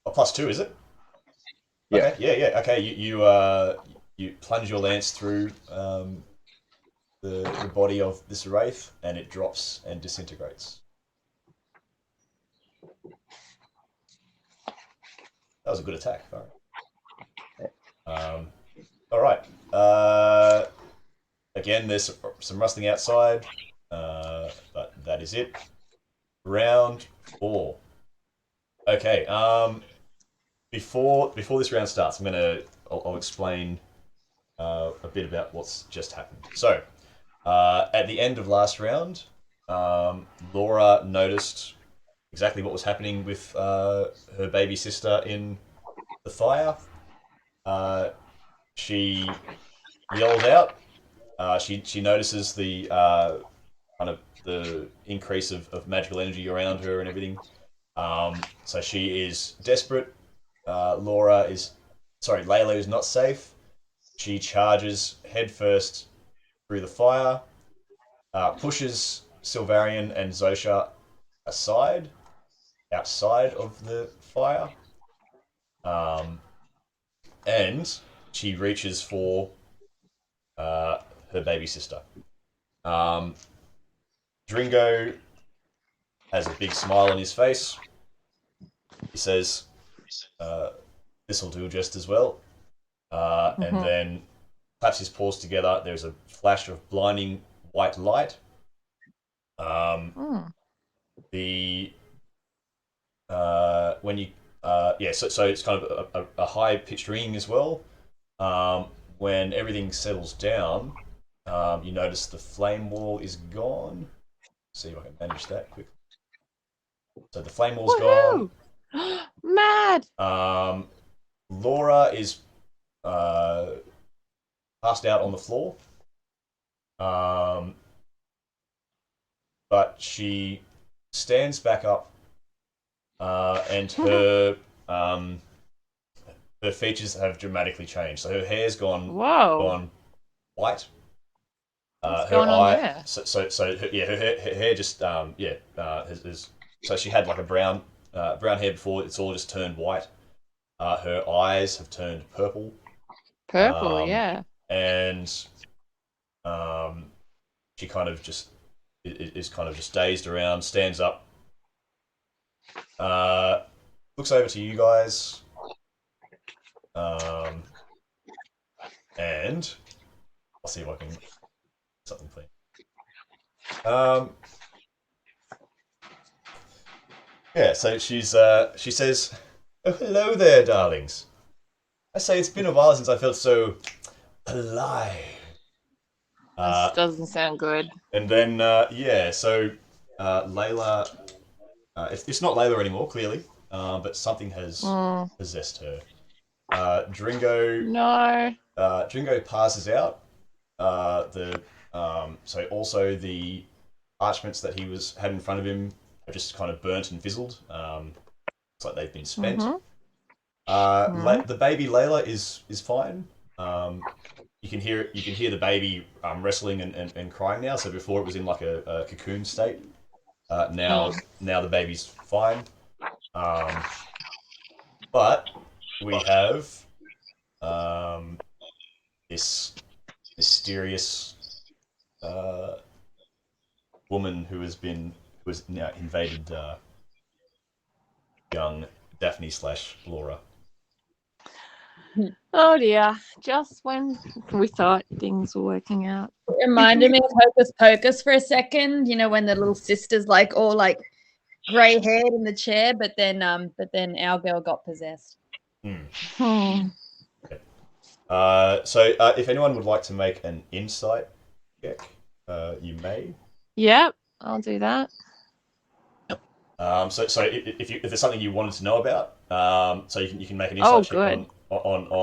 Oh, +2, is it? Yeah. Okay. Yeah. Okay. You plunge your lance through the body of this wraith, and it drops and disintegrates. That was a good attack. All right. Again, there's some rustling outside, but that is it. Round 4. Okay. Before this round starts, I'll explain a bit about what's just happened. So, at the end of last round, Laura noticed exactly what was happening with her baby sister in the fire. She yelled out. She notices the kind of the increase of magical energy around her and everything. So she is desperate. Layla is not safe. She charges headfirst through the fire, pushes Sylvareon and Xosha outside of the fire, and she reaches for her baby sister. Dringo has a big smile on his face. He says, "This'll do just as well." And then claps his paws together. There's a flash of blinding white light. So it's kind of a high pitched ringing as well. When everything settles down, you notice the flame wall is gone. See if I can manage that quickly. So the flame wall's gone. Mad. Laura is passed out on the floor. But she stands back up, and her features have dramatically changed. So her hair's gone white. What's her going on eye, there? her hair just so she had like a brown hair before. It's all just turned white. Her eyes have turned purple. Yeah. And she kind of just is kind of just dazed around, stands up, looks over to you guys, and I'll see if I can something clean. So she says, "Oh, hello there, darlings. I say it's been a while since I felt so alive." This doesn't sound good. And then Layla, it's not Layla anymore, clearly, but something has possessed her. Dringo. No. Dringo passes out. So also the parchments that he had in front of him have just kind of burnt and fizzled. It's like they've been spent. The baby Layla is fine. You can hear the baby wrestling and crying now. So before it was in like a cocoon state. Now the baby's fine. But we have this mysterious woman who has now invaded young Daphne / Laura. Oh dear! Just when we thought things were working out. It reminded me of Hocus Pocus for a second. You know, when the little sister's like all like grey haired in the chair, but then our girl got possessed. Hmm. So if anyone would like to make an insight check, you may. Yep, I'll do that. So if there's something you wanted to know about, so you can make an insight check on.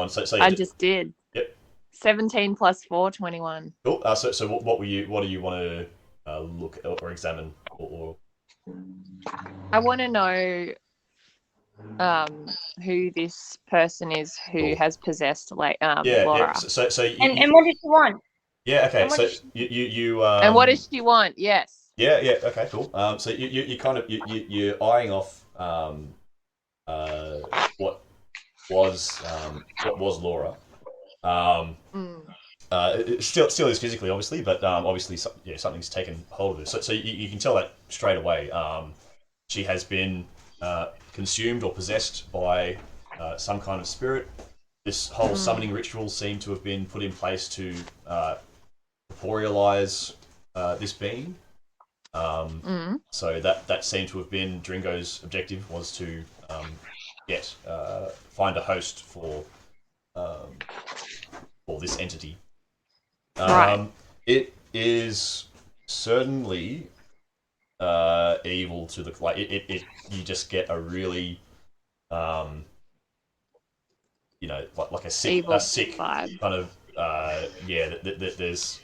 So I just did. Yep. 17 plus 4, 21. Cool. So what do you want to look at or examine or? I want to know who this person is who has possessed Laura. Yeah. So and what did you want? Yeah. Okay. So you and what does she want? Yes. Yeah. Yeah. Okay. Cool. So you kind of you're eyeing off what was Laura. It still is physically, obviously, but obviously, something's taken hold of her. So you can tell that straight away. She has been consumed or possessed by some kind of spirit. This whole summoning ritual seemed to have been put in place to corporealize this being. So that seemed to have been Dringo's objective, was to find a host for this entity. Right. It is certainly evil to the it. You just get a really like a sick vibe. Kind of there's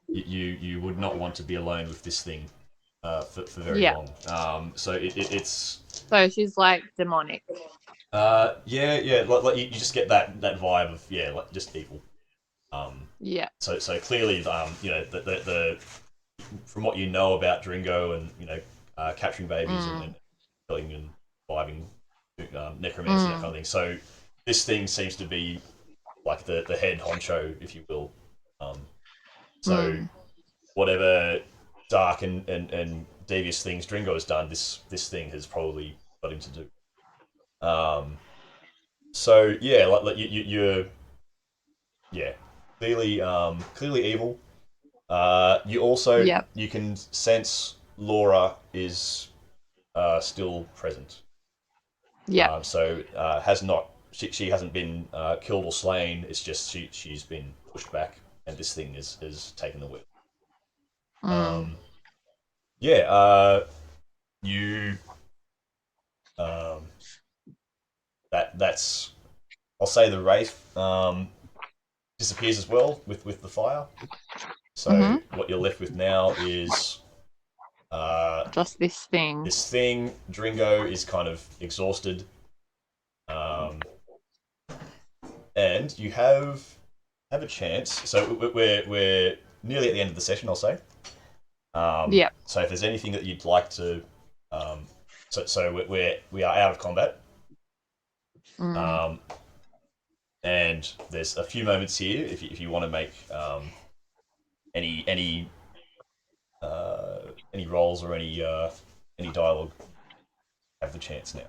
you would not want to be alone with this thing for very long. So it's so she's like demonic. Like you just get that vibe of like just evil. So clearly, the from what you know about Dringo and capturing babies and killing and surviving necromancy, that kind of thing. So this thing seems to be like the head honcho, if you will. So whatever dark and devious things Dringo has done, this thing has probably got him to do. So like you're clearly evil. You also you can sense Laura is still present. So has not she hasn't been killed or slain. It's just she's been pushed back, and this thing is taken the wheel. You that's I'll say the wraith disappears as well with the fire. So what you're left with now is just this thing. Dringo is kind of exhausted, and you have a chance. So we're nearly at the end of the session, I'll say. So if there's anything that you'd like to, so we are out of combat. And there's a few moments here if you want to make any rolls or any dialogue, have the chance now.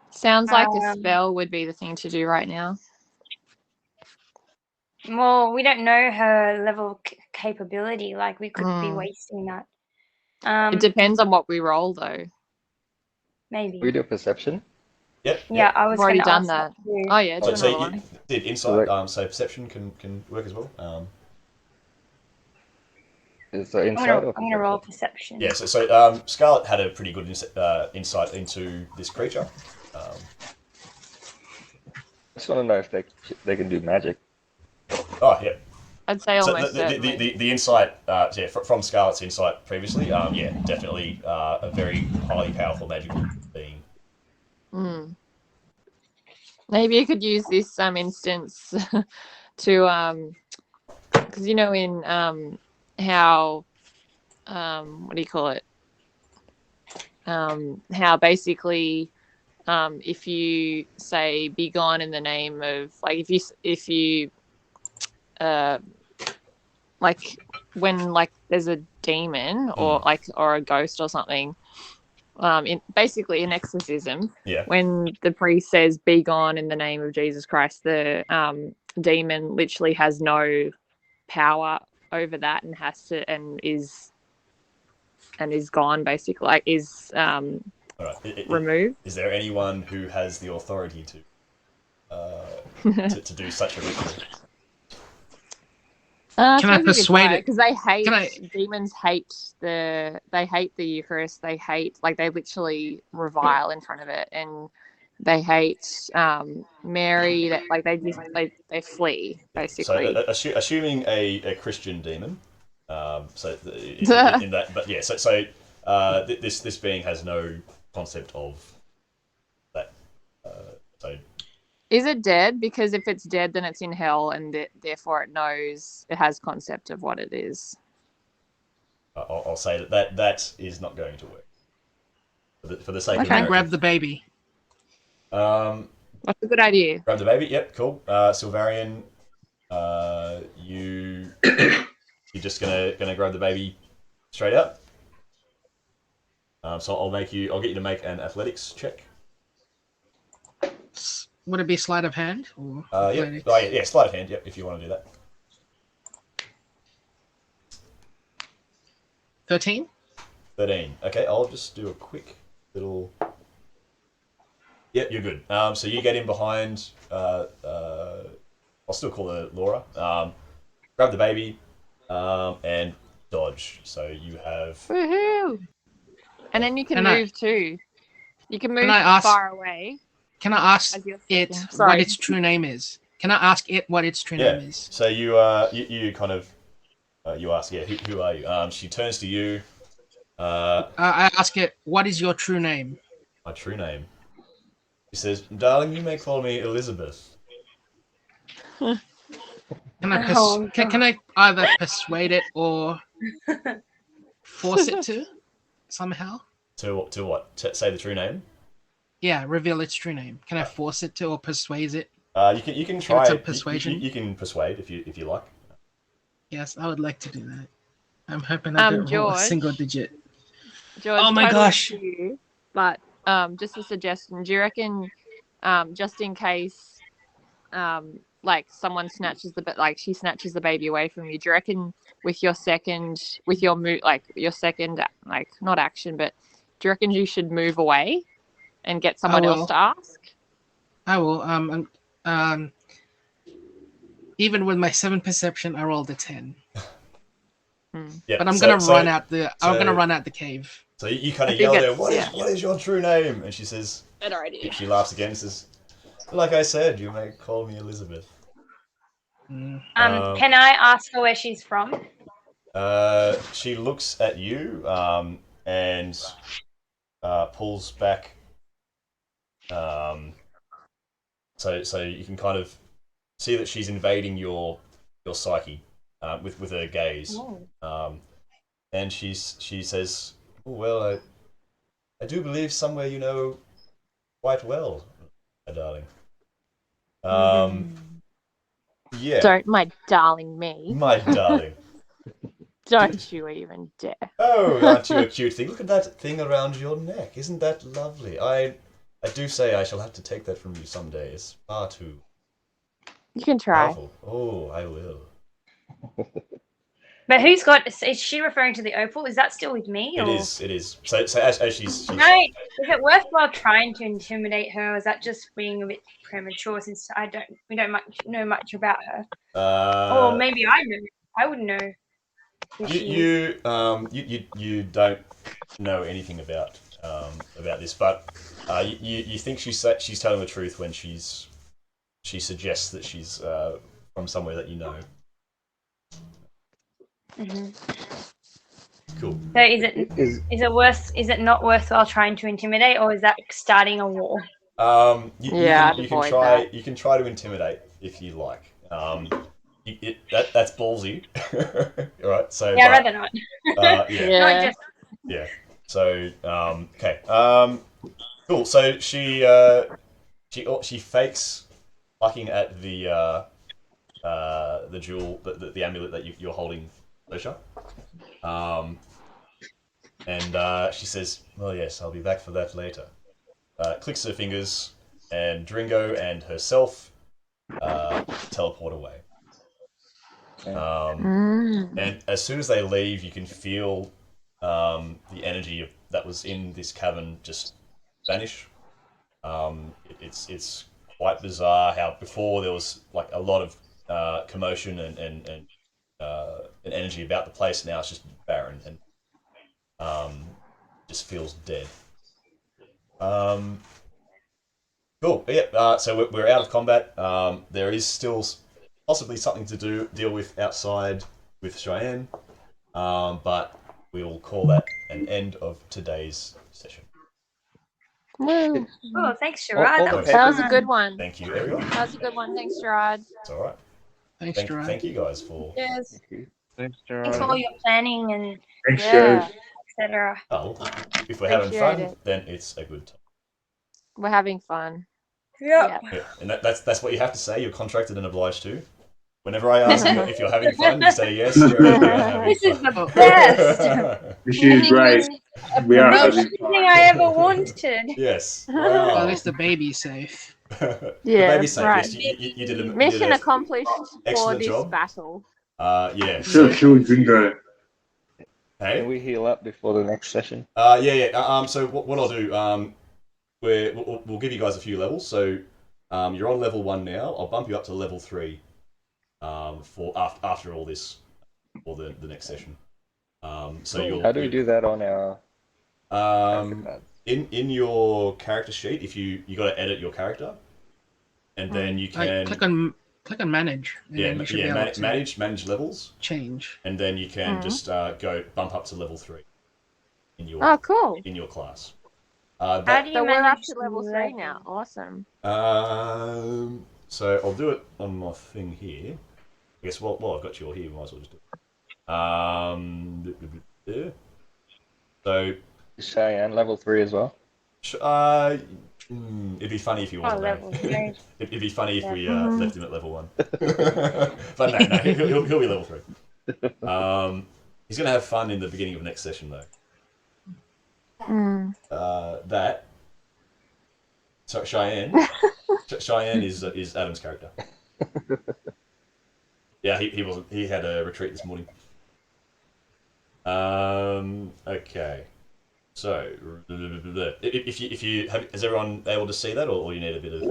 Sounds like a spell would be the thing to do right now. Well, we don't know her level of capability. Like, we could be wasting that. It depends on what we roll, though. Maybe. We do perception. Yep. Yeah, I was already done that. Oh yeah. So you did insight. So perception can work as well. Is there insight? I'm gonna roll perception. Yeah. So Scarlett had a pretty good insight into this creature. I just want to know if they can do magic. Oh yeah. I'd say almost the insight, from Scarlett's insight previously, definitely a very highly powerful magical being. Maybe you could use this instance to because in how what do you call it? How basically if you say "be gone" in the name of if you like when there's a demon or a ghost or something. Basically an exorcism. Yeah. When the priest says "be gone" in the name of Jesus Christ, the demon literally has no power over that and has to is gone, basically, is removed. Is there anyone who has the authority to do such a ritual? Can I persuade it? Because they hate demons. Hate the Eucharist. They hate they literally revile in front of it, and they hate Mary. That they flee basically. So assuming a Christian demon, in that, but yeah, this being has no concept of that. So. Is it dead? Because if it's dead, then it's in hell, and therefore it knows, it has concept of what it is. I'll say that is not going to work. For the sake of grab the baby. That's a good idea. Grab the baby. Yep, cool. Sylvareon, you're just gonna grab the baby straight up. So I'll get you to make an athletics check. Would it be sleight of hand? Or yeah, sleight of hand, yep, if you want to do that. 13? 13. Okay, I'll just do a quick little... Yep, you're good. So you get in behind... I'll still call her Laura. Grab the baby and dodge. So you have... Woohoo! And then you can move too. You can move far away. Can I ask it what its true name is? Can I ask it what its true name is? So you kind of you ask, who are you? She turns to you. I ask it, what is your true name? My true name. She says, "Darling, you may call me Elizabeth." Can I either persuade it or force it to somehow? To what? Say the true name? Yeah, reveal its true name. Can I force it to or persuade it? You can try it. Persuasion. You can persuade if you like. Yes, I would like to do that. I'm hoping I don't roll a single digit. George, oh my gosh! But just a suggestion. Do you reckon, just in case, someone snatches she snatches the baby away from you? Do you reckon with your second, not action, but do you reckon you should move away and get someone else to ask? I will. Even with my 7 perception, I rolled a 10. Yeah, but I'm gonna run out the cave. So you kind of yell there, what is your true name? And she says, she laughs again and says, like I said, you may call me Elizabeth. Can I ask her where she's from? She looks at you and pulls back. So you can kind of see that she's invading your psyche with her gaze. And she says, "Oh, well, I do believe somewhere you know quite well, my darling." Yeah. Don't my darling me. My darling. Don't you even dare. Oh, aren't you a cute thing? Look at that thing around your neck. Isn't that lovely? I do say I shall have to take that from you someday. It's far too... You can try. powerful. Oh, I will. But who's got... Is she referring to the opal? Is that still with me? It is. So as she's... No, is it worthwhile trying to intimidate her, or is that just being a bit premature since we don't know much about her? Or maybe I know. I wouldn't know. You don't know anything about this, but you think she's telling the truth when she suggests that she's from somewhere that you know. Mm-hmm. Cool. So is it not worthwhile trying to intimidate, or is that starting a war? I'd you can avoid try. that. You can try to intimidate if you like. That's ballsy, all right? So, Yeah, I'd but, rather not. yeah, Not just. yeah. So, okay. Cool. So she fakes plucking at the jewel, the amulet that you're holding, Xosha. And she says, "Well, yes, I'll be back for that later." Clicks her fingers, and Dringo and herself teleport away. And as soon as they leave, you can feel the energy that was in this cavern just vanish. It's quite bizarre how before there was like a lot of commotion and energy about the place. Now it's just barren and just feels dead. Cool. Yeah. So we're out of combat. There is still possibly something to deal with outside with Cheyenne, but we will call that an end of today's session. Woo. Oh, thanks, Zuriaa. That was That was a fun. good one. Thank you, everyone. That was a good one. Thanks, Gerard. It's all right. Thanks, Gerard. Thank you guys for. Yes. Thanks, Thanks for all Gerard. your planning and Thanks, Yeah, etc. Oh, if we're having appreciate fun, it. then it's a good time. We're having fun. Yep. Yeah, and that's what you have to say. You're contracted and obliged to. Whenever I ask you if you're having fun, you say yes. You're having This is fun. the best. This is great. We are having Everything fun. I ever wanted. Yes. Well, Wow. at least the baby's safe. The Yeah, baby's safe. right. Yes, you did Mission an accomplished for excellent this job. battle. Yeah. Should have killed Dingo. Can Hey. we heal up before the next session? Yeah. So what I'll do, we'll give you guys a few levels. So, you're on level 1 now. I'll bump you up to level 3. For after all this, or the next session. So you'll. How do we do that on our? In your character sheet, if you got to edit your character, and then you can Click on manage. And then you should be able to manage levels, change. and then you can just go bump up to level 3 in your Oh, cool. in your class. How do you So we're up manage to level 3 now. Awesome. So I'll do it on my thing here. I guess while I've got you all here, we might as well just do it. So Cheyenne level 3 as well. it'd be funny if he wasn't. level 3. It'd be funny if we left him at level 1. But no, he'll be level 3. He's gonna have fun in the beginning of next session though. So Cheyenne is Adam's character. Yeah, he wasn't. He had a retreat this morning. Okay. So, if you have, is everyone able to see that, or you need a bit of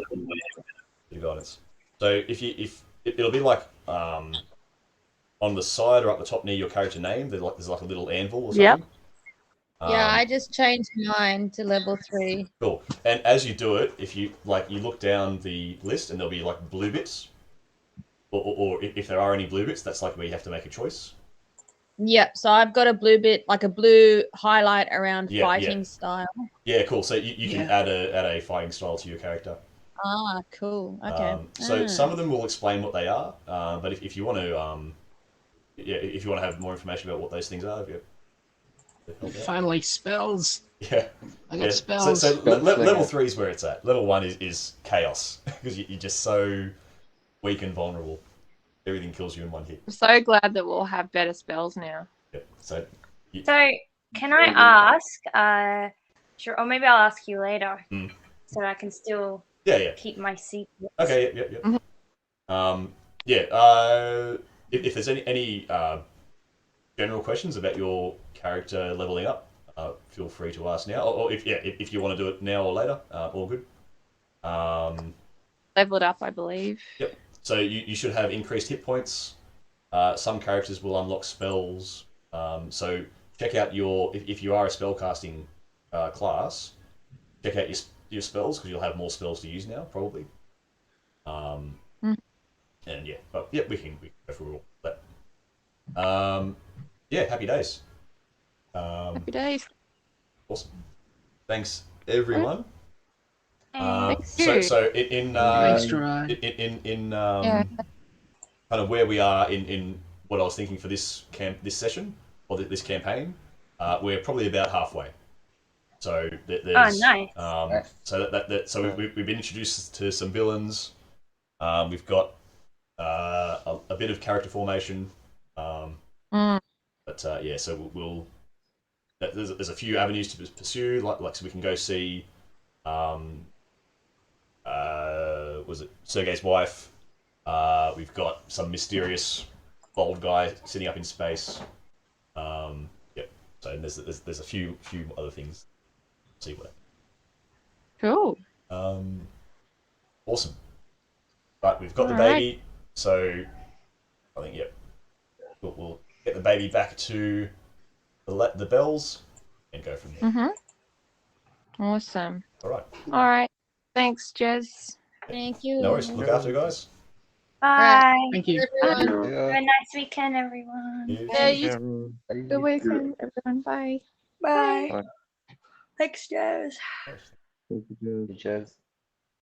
guidance? So, if it'll be like on the side or up the top near your character name, there's like a little anvil or something. Yep. Yeah, I just changed mine to level 3. Cool. And as you do it, if you look down the list, and there'll be like blue bits, or if there are any blue bits, that's like where you have to make a choice. Yep. So I've got a blue bit, like a blue highlight around Yeah, fighting style. Yeah, cool. So you can add a fighting style to your character. Ah, cool. Okay. So some of them will explain what they are, but if you want to, if you want to have more information about what those things are, Finally, spells. Yeah, I got spells. So level 3 is where it's at. Level 1 is chaos because you're just so weak and vulnerable. Everything kills you in one hit. I'm so glad that we'll have better spells now. Yeah. So can I ask? Sure, or maybe I'll ask you later, so that I can still keep my secret. Okay. Yeah. If there's any general questions about your character leveling up, feel free to ask now. Or if you want to do it now or later, all good. Leveled up, I believe. Yep. So you should have increased hit points. Some characters will unlock spells. So check out if you are a spellcasting class, check out your spells because you'll have more spells to use now probably. And we can go through all that. Happy days. Happy days. Awesome. Thanks everyone. Thanks, So you. so in Thanks, Gerard. Yeah. kind of where we are in what I was thinking for this session or this campaign, we're probably about halfway. So there's nice. so we've been introduced to some villains. We've got a bit of character formation. But yeah, so we'll there's a few avenues to pursue. Like so we can go see was it Sergei's wife? We've got some mysterious bald guy sitting up in space. Yep. So there's a few other things. See what. Cool. Awesome. Right, we've got the Alright. baby. So I think yep. We'll get the baby back to the bells and go from there. Awesome. All right. All right. Thanks, Jez. Thank you. No worries. Look after you guys. Bye. Thank you. Everyone. Yeah. Have a nice weekend, everyone. Yeah, you Good weekend, everyone. Bye. Bye. Bye. Thanks, Joe. Thank you, Joe. Jazz.